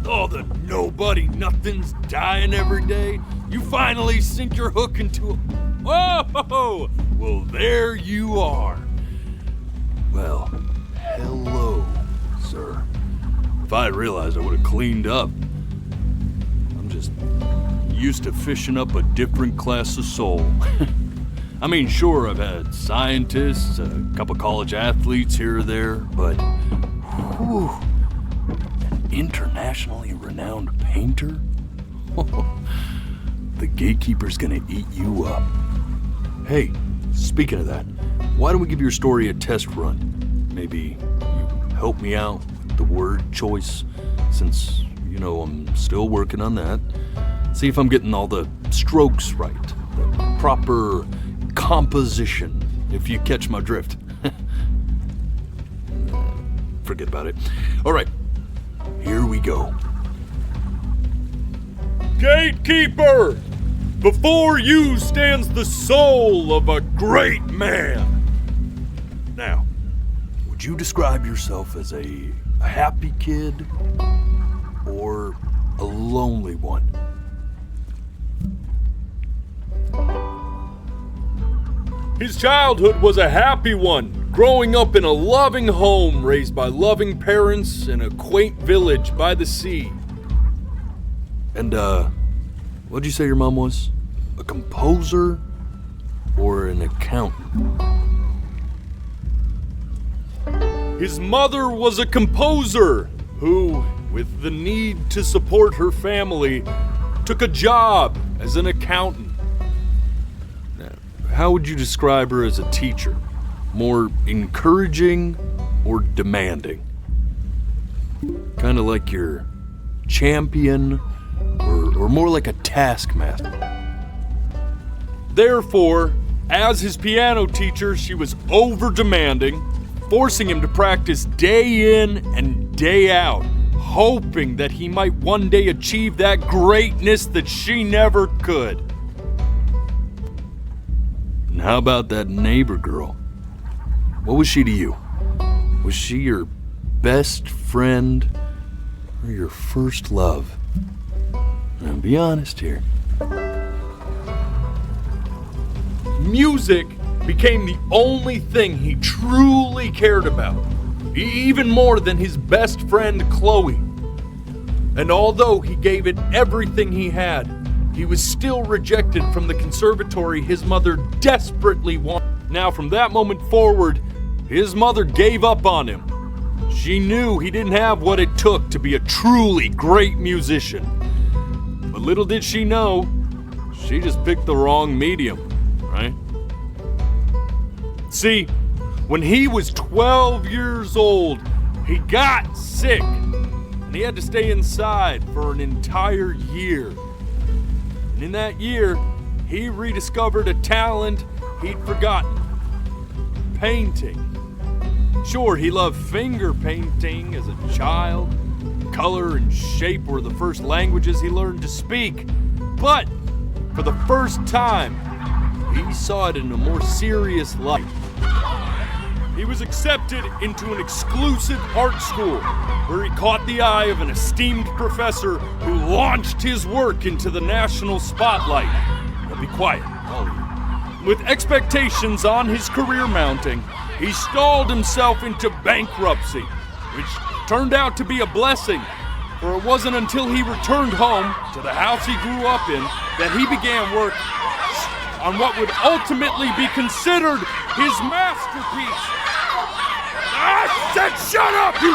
Speaker 2: All the nobody nothings dying every day. You finally sink your hook into a... Whoa! Well, there you are. Well, hello, sir. If I had realized, I would have cleaned up. I'm just used to fishing up a different class of soul. I mean, sure, I've had scientists, a couple college athletes here or there, but whew, an internationally renowned painter? The gatekeeper's gonna eat you up. Hey, speaking of that, why don't we give your story a test run? Maybe you help me out with the word choice, since, you know, I'm still working on that. See if I'm getting all the strokes right, the proper composition, if you catch my drift. Forget about it. All right, here we go. Gatekeeper! Before you stands the soul of a great man. Now, would you describe yourself as a happy kid or a lonely one? His childhood was a happy one, growing up in a loving home raised by loving parents in a quaint village by the sea. And, what'd you say your mom was? A composer or an accountant? His mother was a composer who, with the need to support her family, took a job as an accountant. Now, how would you describe her as a teacher? More encouraging or demanding? Kind of like your champion or more like a taskmaster. Therefore, as his piano teacher, she was over-demanding, forcing him to practice day in and day out, hoping that he might one day achieve that greatness that she never could. And how about that neighbor girl? What was she to you? Was she your best friend or your first love? Now, be honest here. Music became the only thing he truly cared about, even more than his best friend Chloe. And although he gave it everything he had, he was still rejected from the conservatory his mother desperately wanted. Now, from that moment forward, his mother gave up on him. She knew he didn't have what it took to be a truly great musician. But little did she know, she just picked the wrong medium, right? See, when he was 12 years old, he got sick, and he had to stay inside for an entire year. And in that year, he rediscovered a talent he'd forgotten: painting. Sure, he loved finger painting as a child. Color and shape were the first languages he learned to speak. But for the first time, he saw it in a more serious light. He was accepted into an exclusive art school where he caught the eye of an esteemed professor who launched his work into the national spotlight. Now be quiet, all of you. With expectations on his career mounting, he stalled himself into bankruptcy, which turned out to be a blessing, for it wasn't until he returned home to the house he grew up in that he began work on what would ultimately be considered his masterpiece. I said shut up, you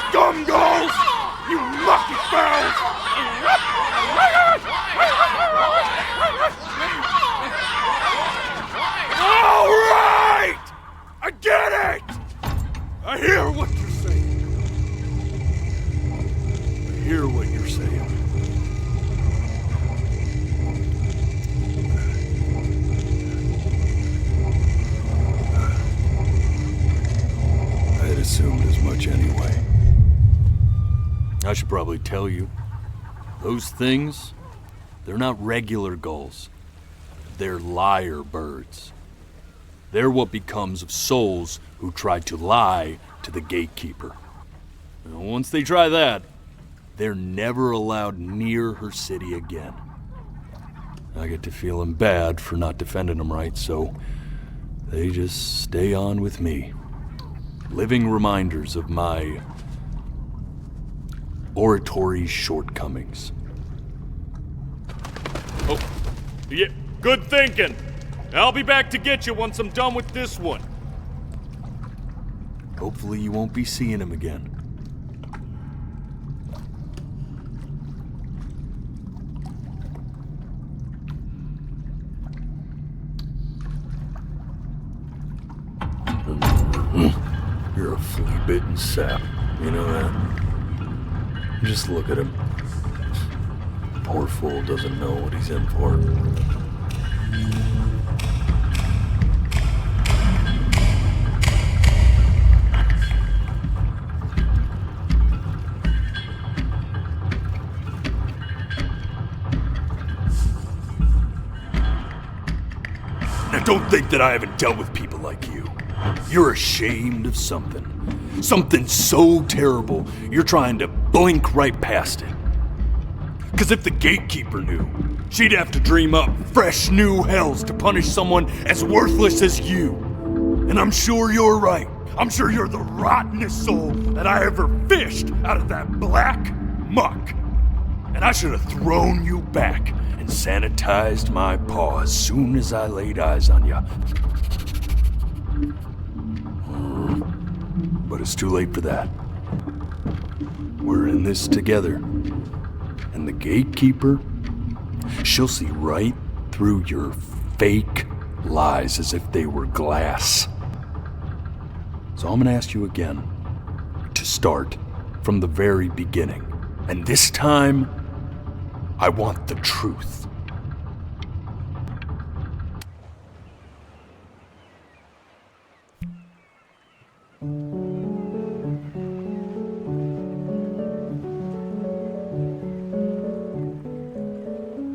Speaker 2: scumballs! You lucky fowls! All right! I get it! I hear what you're saying. I hear what you're saying. I had assumed as much anyway. I should probably tell you, those things, they're not regular gulls. They're lyre birds. They're what becomes of souls who try to lie to the gatekeeper. And once they try that, they're never allowed near her city again. I get to feeling bad for not defending them right, so they just stay on with me. Living reminders of my oratory shortcomings. Oh, yeah, good thinking. I'll be back to get you once I'm done with this one. Hopefully you won't be seeing him again. You're a flea-bitten sap, you know that? Just look at him. Poor fool doesn't know what he's in for. Now don't think that I haven't dealt with people like you. You're ashamed of something. Something so terrible, you're trying to blink right past it. Because if the gatekeeper knew, she'd have to dream up fresh new hells to punish someone as worthless as you. And I'm sure you're right. I'm sure you're the rottenest soul that I ever fished out of that black muck. And I should have thrown you back and sanitized my paw as soon as I laid eyes on you. But it's too late for that. We're in this together. And the gatekeeper, she'll see right through your fake lies as if they were glass. So I'm gonna ask you again to start from the very beginning. And this time, I want the truth.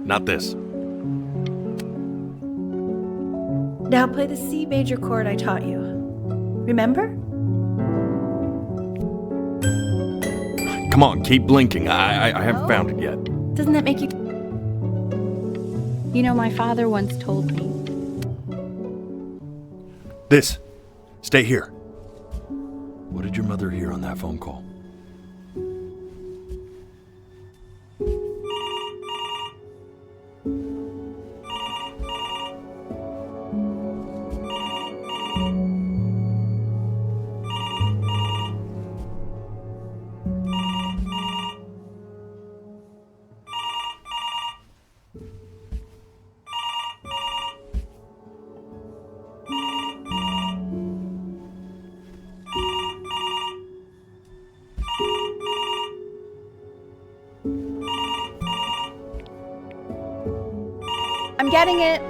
Speaker 2: Not this.
Speaker 3: Now play the C major chord I taught you. Remember?
Speaker 2: Come on, keep blinking. I haven't found it yet.
Speaker 3: Doesn't that make you... You know, my father once told me...
Speaker 2: This. Stay here. What did your mother hear on that phone call?
Speaker 3: I'm getting it.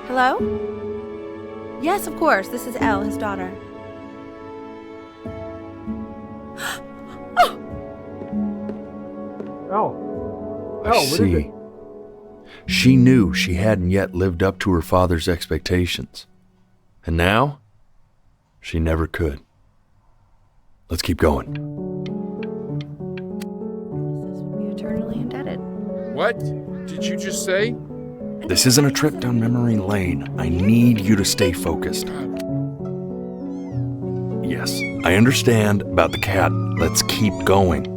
Speaker 3: Hello? Yes, of course. This is Elle, his daughter.
Speaker 2: I see. She knew she hadn't yet lived up to her father's expectations. And now, she never could. Let's keep going.
Speaker 3: We're eternally indebted.
Speaker 5: What did you just say?
Speaker 2: This isn't a trip down memory lane. I need you to stay focused. Yes, I understand about the cat. Let's keep going.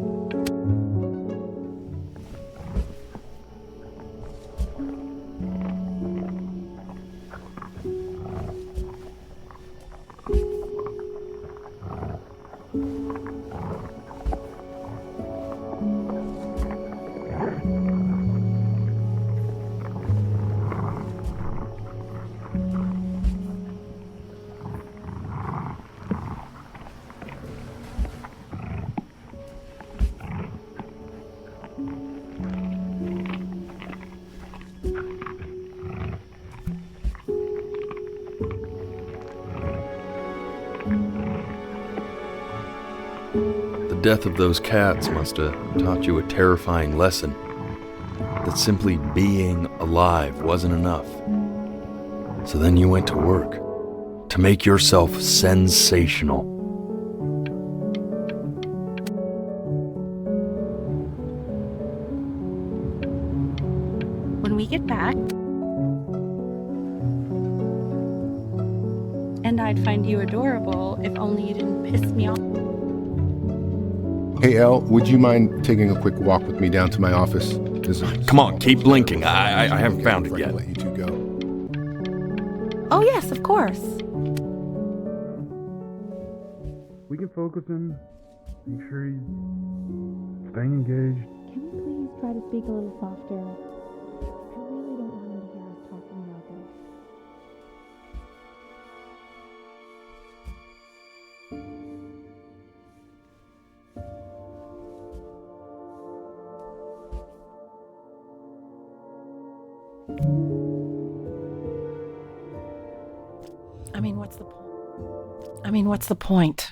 Speaker 2: The death of those cats must have taught you a terrifying lesson. That simply being alive wasn't enough. So then you went to work to make yourself sensational.
Speaker 3: When we get back, and I'd find you adorable if only you didn't piss me off.
Speaker 9: Hey, Elle, would you mind taking a quick walk with me down to my office?
Speaker 2: Come on, keep blinking. I haven't found it yet.
Speaker 9: Let you two go.
Speaker 3: Oh, yes, of course.
Speaker 14: We can focus him, make sure he's staying engaged.
Speaker 4: Can we please try to speak a little softer? I really don't want him to hear us talking about this.
Speaker 3: What's the point?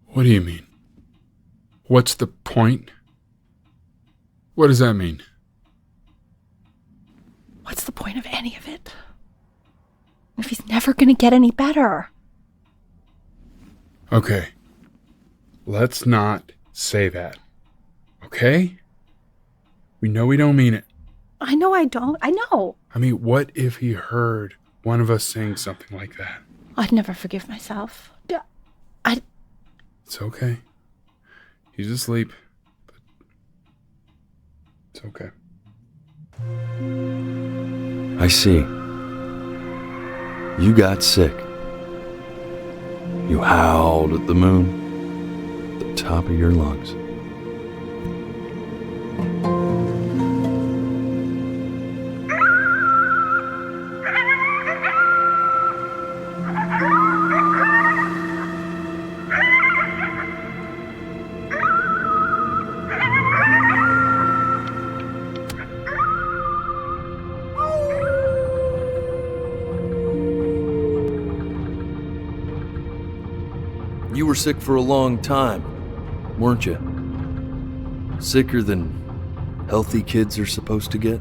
Speaker 5: What do you mean? What's the point? What does that mean?
Speaker 3: What's the point of any of it? If he's never gonna get any better.
Speaker 5: Okay. Let's not say that. Okay? We know we don't mean it.
Speaker 3: I know I don't. I know.
Speaker 5: I mean, what if he heard one of us saying something like that?
Speaker 3: I'd never forgive myself.
Speaker 5: It's okay. He's asleep. But it's okay.
Speaker 2: I see. You got sick. You howled at the moon at the top of your lungs. You were sick for a long time, weren't you? Sicker than healthy kids are supposed to get?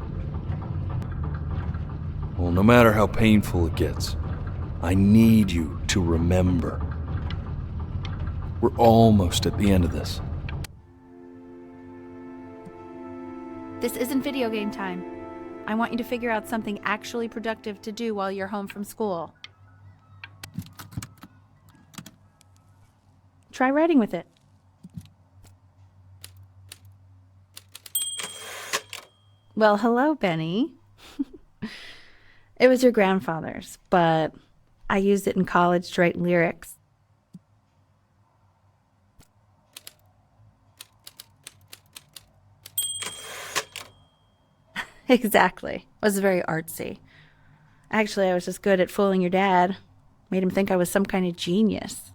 Speaker 2: Well, no matter how painful it gets, I need you to remember. We're almost at the end of this.
Speaker 3: This isn't video game time. I want you to figure out something actually productive to do while you're home from school. Try writing with it. Well, hello, Benny. It was your grandfather's, but I used it in college to write lyrics. Exactly. It was very artsy. Actually, I was just good at fooling your dad. Made him think I was some kind of genius.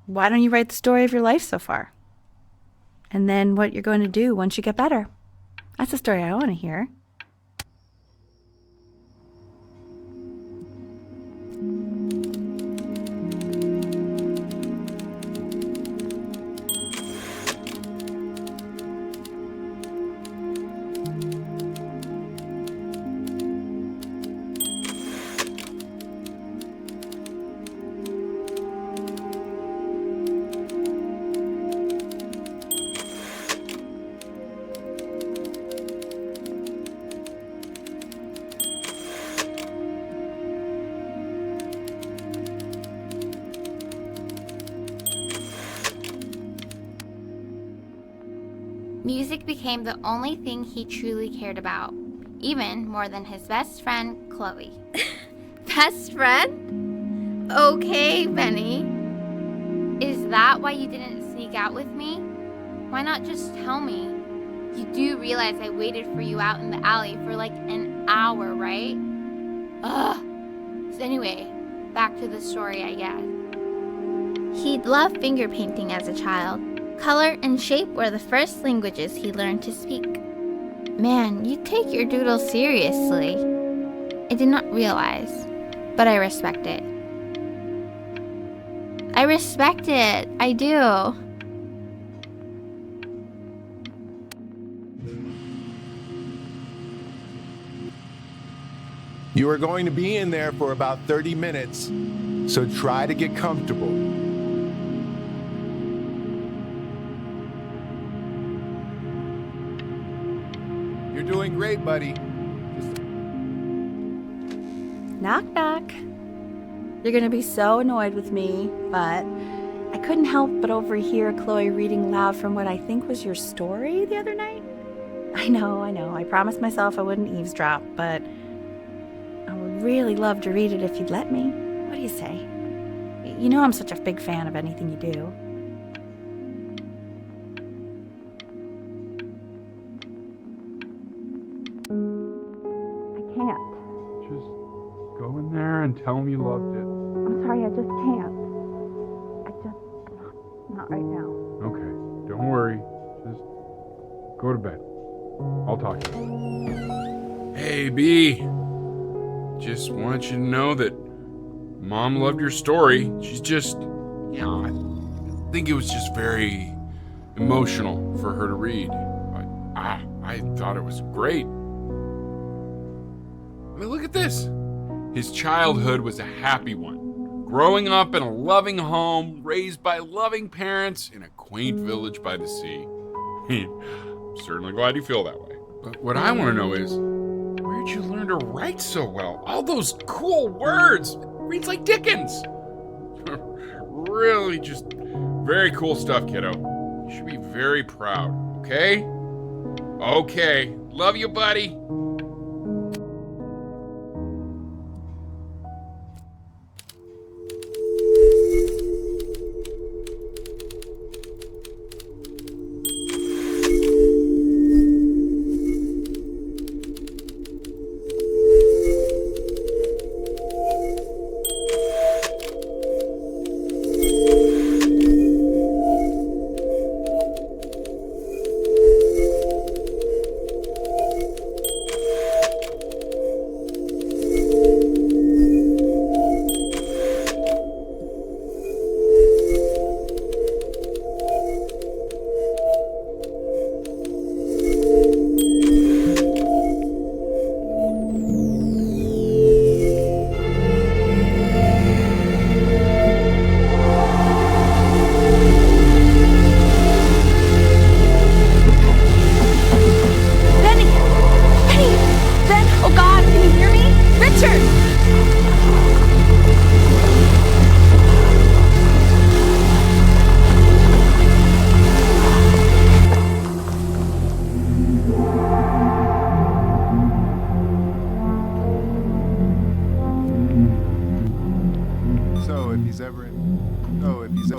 Speaker 3: why don't you write the story of your life so far? And then what you're going to do once you get better. That's the story I want to hear.
Speaker 11: Music became the only thing he truly cared about, even more than his best friend, Chloe. Best friend? Okay, Benny. Is that why you didn't sneak out with me? Why not just tell me? You do realize I waited for you out in the alley for like an hour, right? Ugh. So anyway, back to the story, I guess. He'd loved finger painting as a child. Color and shape were the first languages he learned to speak. Man, you take your doodle seriously. I did not realize, but I respect it. I respect it. I do.
Speaker 9: You are going to be in there for about 30 minutes, so try to get comfortable. You're doing great, buddy.
Speaker 3: Knock, knock. You're going to be so annoyed with me, but I couldn't help but overhear Chloe reading loud from what I think was your story the other night. I know. I promised myself I wouldn't eavesdrop, but I would really love to read it if you'd let me. What do you say? You know I'm such a big fan of anything you do. I can't.
Speaker 5: Just go in there and tell him you loved it.
Speaker 3: I'm sorry, I just can't. Not right now.
Speaker 5: Okay, don't worry. Just go to bed. I'll talk to you. Hey, B. Just want you to know that Mom loved your story. She's just, I think it was just very emotional for her to read. But I thought it was great. I mean, look at this. His childhood was a happy one. Growing up in a loving home, raised by loving parents in a quaint village by the sea. I'm certainly glad you feel that way. But what I want to know is, where'd you learn to write so well? All those cool words. It reads like Dickens. Really just very cool stuff, kiddo. You should be very proud, okay? Okay. Love you, buddy.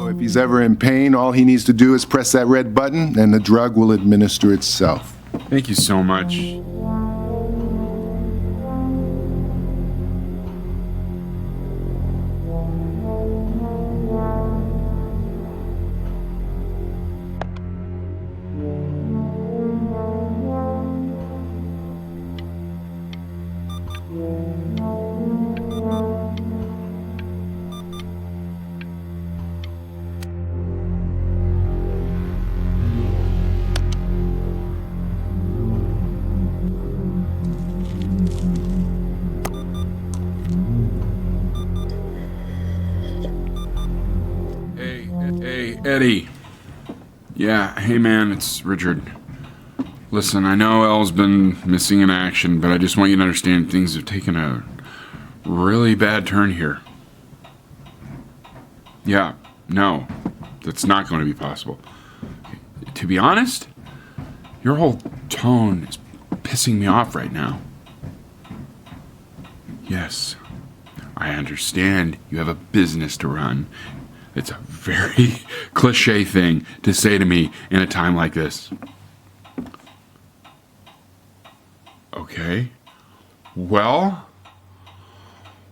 Speaker 9: If he's ever in pain, all he needs to do is press that red button and the drug will administer itself.
Speaker 5: Thank you so much. Eddie. Yeah, hey man, it's Richard. Listen, I know Elle's been missing in action, but I just want you to understand things have taken a really bad turn here. Yeah, no, that's not going to be possible. To be honest, your whole tone is pissing me off right now. Yes, I understand you have a business to run. It's a very cliche thing to say to me in a time like this. Okay. Well,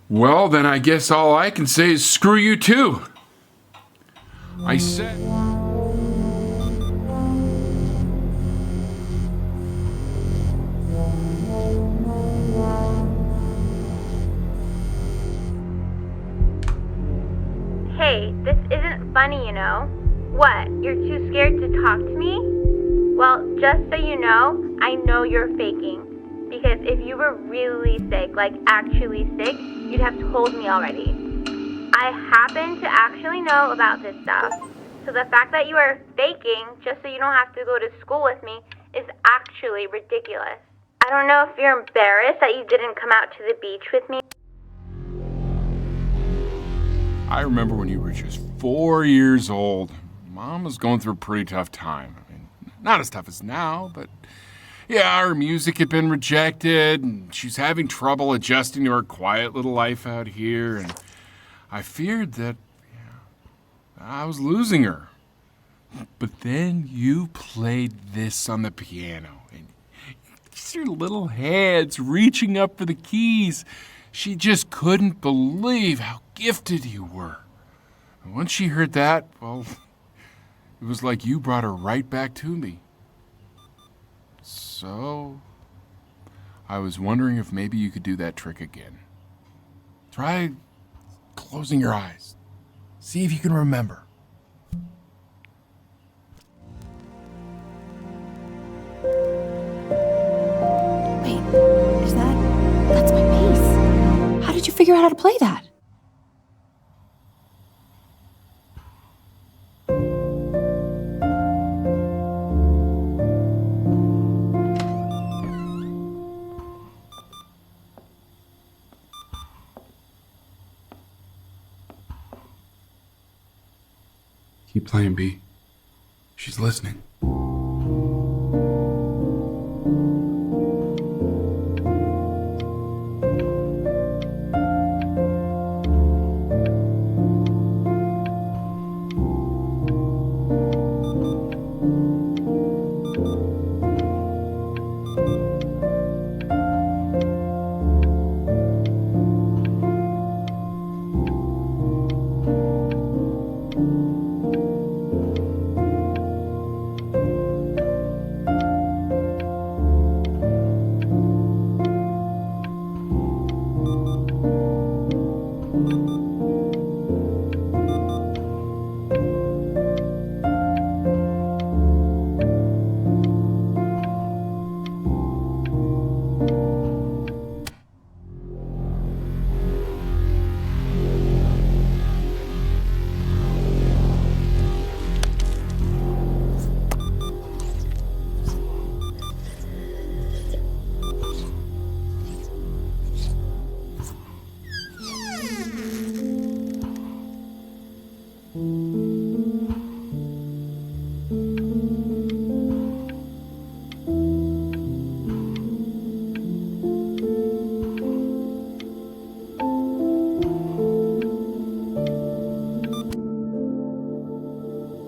Speaker 5: then I guess all I can say is screw you too. I said...
Speaker 1: Hey, this isn't funny, you know. What, you're too scared to talk to me? Well, just so you know you're faking. Because if you were really sick, like actually sick, you'd have told me already. I happen to actually know about this stuff. So the fact that you are faking just so you don't have to go to school with me is actually ridiculous. I don't know if you're embarrassed that you didn't come out to the beach with me.
Speaker 5: I remember when you were just 4 years old. Mom was going through a pretty tough time. I mean, not as tough as now, but yeah, her music had been rejected, and she's having trouble adjusting to her quiet little life out here, and I feared that I was losing her. But then you played this on the piano, and just your little hands reaching up for the keys. She just couldn't believe how gifted you were. And once she heard that, well, it was like you brought her right back to me. So, I was wondering if maybe you could do that trick again. Try closing your eyes. See if you can remember.
Speaker 4: Wait, that's my bass. How did you figure out how to play that?
Speaker 5: Keep playing, B. She's listening.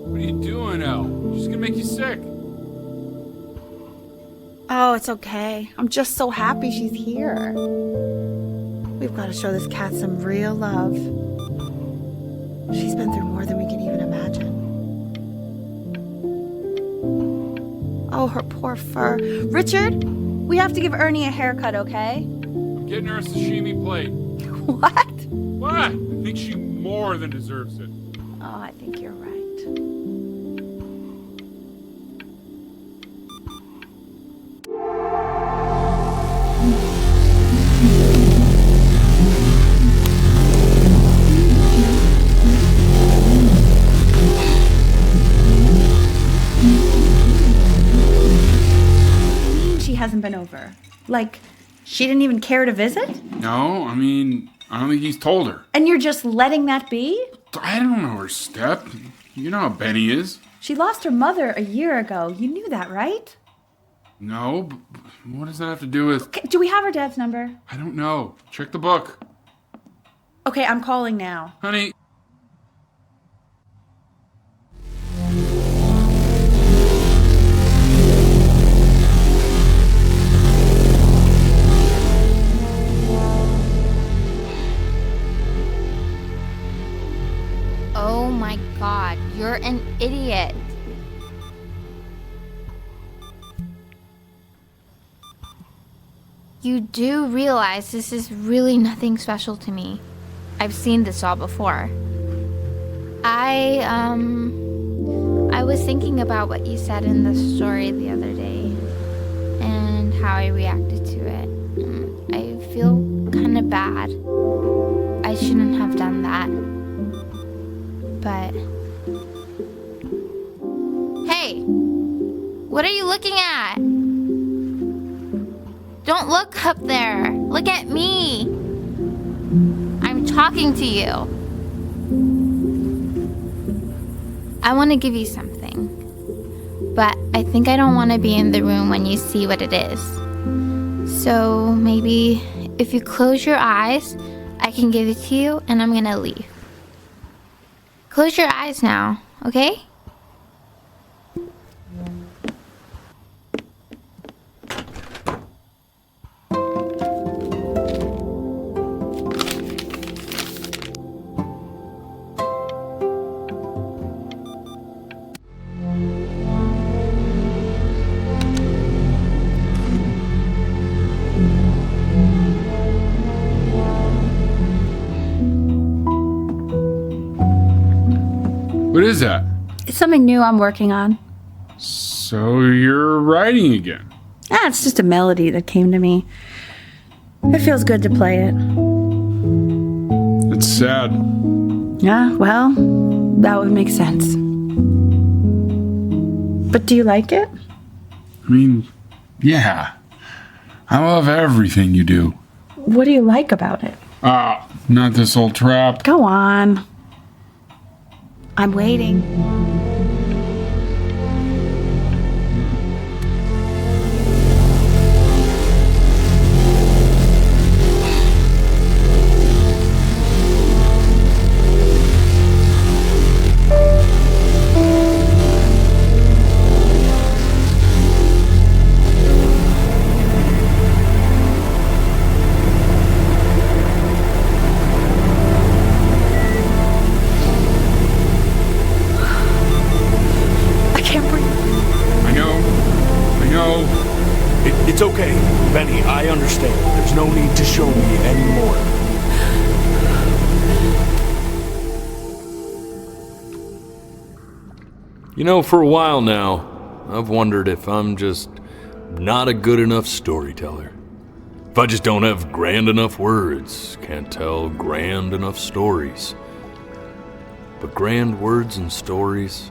Speaker 5: What are you doing, Elle? She's gonna make you sick.
Speaker 3: Oh, it's okay. I'm just so happy she's here. We've got to show this cat some real love. She's been through more than we can even imagine. Oh, her poor fur. Richard, we have to give Ernie a haircut, okay?
Speaker 5: I'm getting her a sashimi plate.
Speaker 3: What?
Speaker 5: What? I think she more than deserves it.
Speaker 3: Oh, I think you're right. Like, she didn't even care to visit?
Speaker 5: No, I mean, I don't think he's told her.
Speaker 3: And you're just letting that be?
Speaker 5: I don't know her step. You know how Benny is.
Speaker 3: She lost her mother a year ago. You knew that, right?
Speaker 5: No, but what does that have to do with...
Speaker 3: Okay, do we have her dad's number?
Speaker 5: I don't know. Check the book.
Speaker 3: Okay, I'm calling now.
Speaker 5: Honey.
Speaker 11: Oh my god, you're an idiot. You do realize this is really nothing special to me. I've seen this all before. I was thinking about what you said in the story the other day and how I reacted to it. I feel kind of bad. I shouldn't have done that. But... Hey! What are you looking at? Don't look up there. Look at me. I'm talking to you. I want to give you something. But I think I don't want to be in the room when you see what it is. So maybe if you close your eyes, I can give it to you and I'm gonna leave. Close your eyes now, okay?
Speaker 5: What is that?
Speaker 3: It's something new I'm working on.
Speaker 5: So you're writing again?
Speaker 3: It's just a melody that came to me. It feels good to play it.
Speaker 5: It's sad.
Speaker 3: Yeah, well, that would make sense. But do you like it?
Speaker 5: I mean, yeah. I love everything you do.
Speaker 3: What do you like about it?
Speaker 5: Not this old trap.
Speaker 3: Go on. I'm waiting.
Speaker 2: It's okay, Benny, I understand. There's no need to show me anymore. You know, for a while now, I've wondered if I'm just not a good enough storyteller. If I just don't have grand enough words, can't tell grand enough stories. But grand words and stories,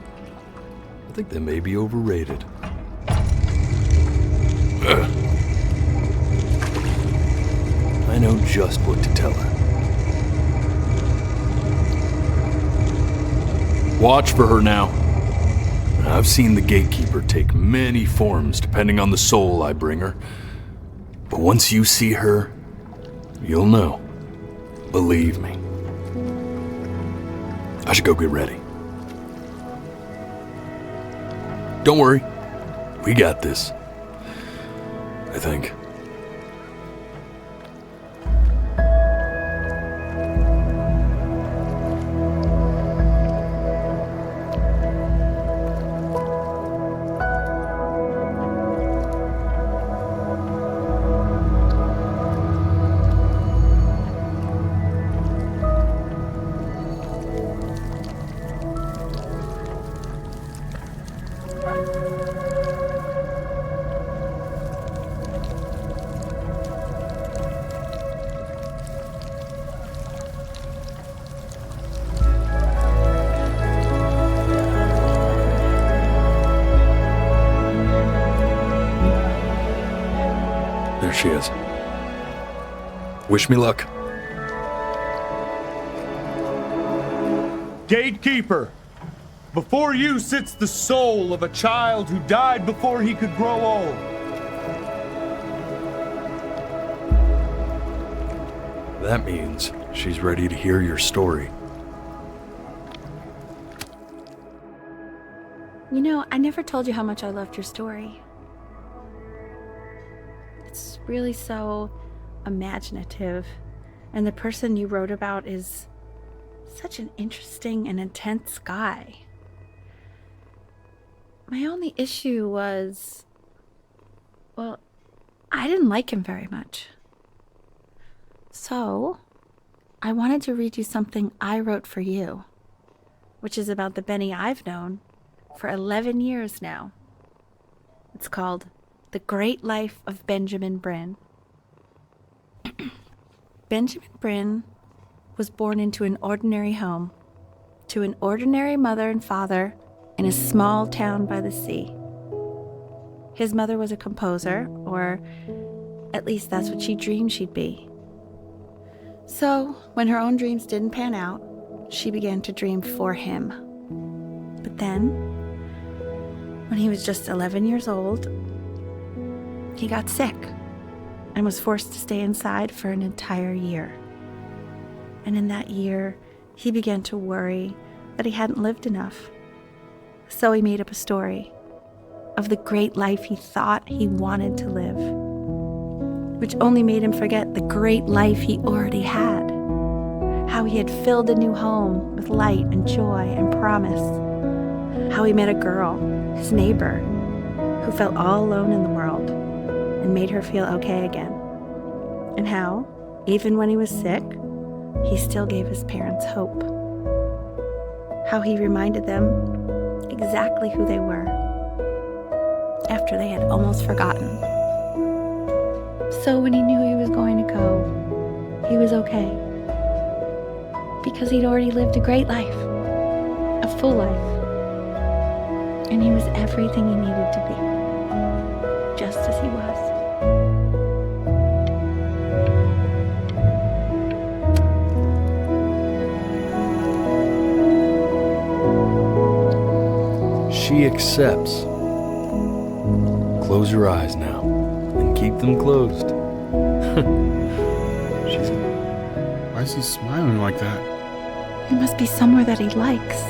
Speaker 2: I think they may be overrated. I know just what to tell her. Watch for her now. I've seen the gatekeeper take many forms depending on the soul I bring her. But once you see her, you'll know. Believe me. I should go get ready. Don't worry. We got this. I think. she is. Wish me luck.
Speaker 8: Gatekeeper, before you sits the soul of a child who died before he could grow old.
Speaker 2: That means she's ready to hear your story.
Speaker 3: You know, I never told you how much I loved your story. It's really so imaginative, and the person you wrote about is such an interesting and intense guy. My only issue was, well, I didn't like him very much. So, I wanted to read you something I wrote for you, which is about the Benny I've known for 11 years now. It's called The Great Life of Benjamin Bryn. Benjamin Bryn was born into an ordinary home, to an ordinary mother and father in a small town by the sea. His mother was a composer, or at least that's what she dreamed she'd be. So, when her own dreams didn't pan out, she began to dream for him. But then, when he was just 11 years old, he got sick and was forced to stay inside for an entire year. And in that year, he began to worry that he hadn't lived enough. So he made up a story of the great life he thought he wanted to live, which only made him forget the great life he already had. How he had filled a new home with light and joy and promise. How he met a girl, his neighbor, who felt all alone in the world and made her feel okay again. And how, even when he was sick, he still gave his parents hope. How he reminded them exactly who they were after they had almost forgotten. So when he knew he was going to go, he was okay. Because he'd already lived a great life, a full life. And he was everything he needed to be, just as he was.
Speaker 2: She accepts. Close your eyes now, and keep them closed.
Speaker 14: Why is he smiling like that?
Speaker 3: It must be somewhere that he likes.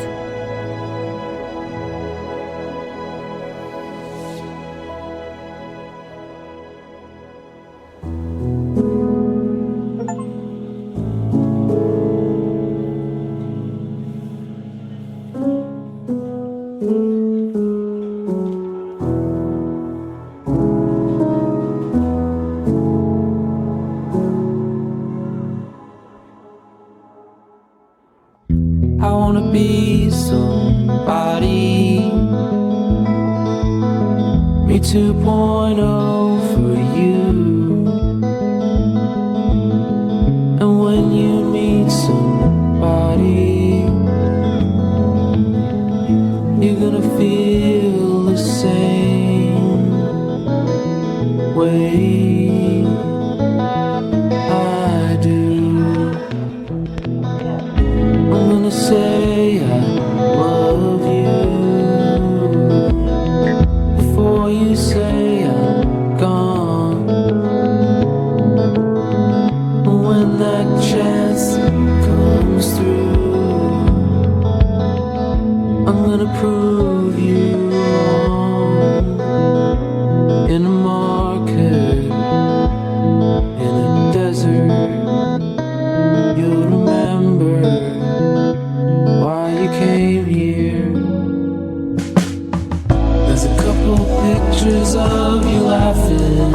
Speaker 22: I wanna be somebody. Me 2.0 for you. And when you meet somebody, you're gonna feel the same way I do. I'm gonna say I love you before you say I'm gone. And when that chance comes through, I'm gonna prove you wrong. In a market, in a desert, you'll remember why you came here. There's a couple pictures of you laughing,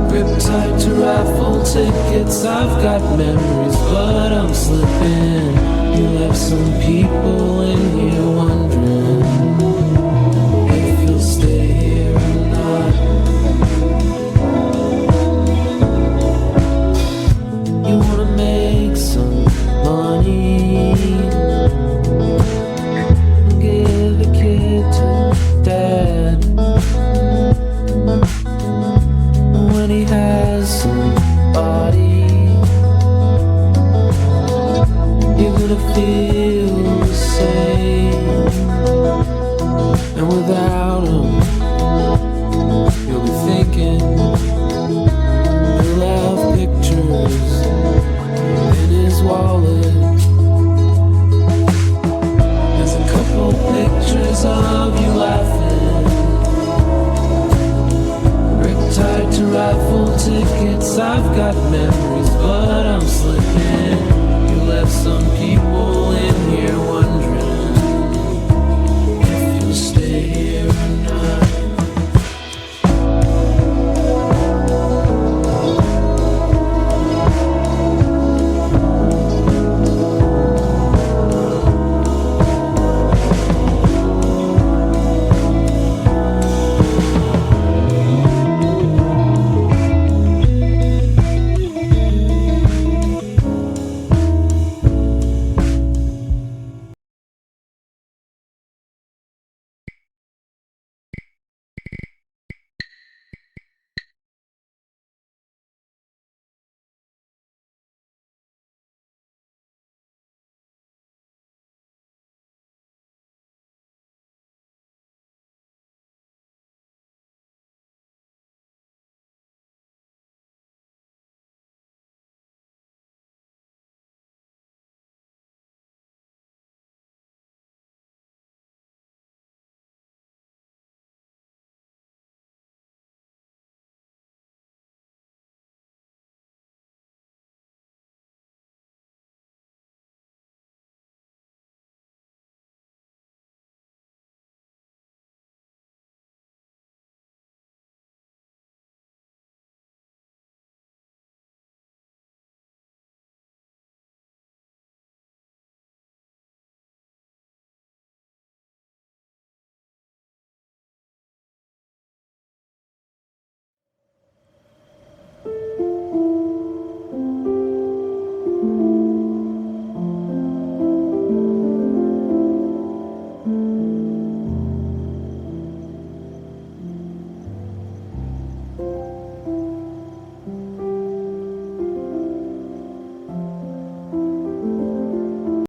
Speaker 22: gripped tight to raffle tickets. I've got memories, but I'm slipping. You left some people in here wondering if you'll stay here or not. You wanna make some money, give a kid to dad. feel the same. And without him, you'll be thinking he'll have pictures in his wallet. There's a couple pictures of you laughing, tied to rifle tickets. I've got memories, but I'm slipping. You left some people in here wondering if you'll stay here or not.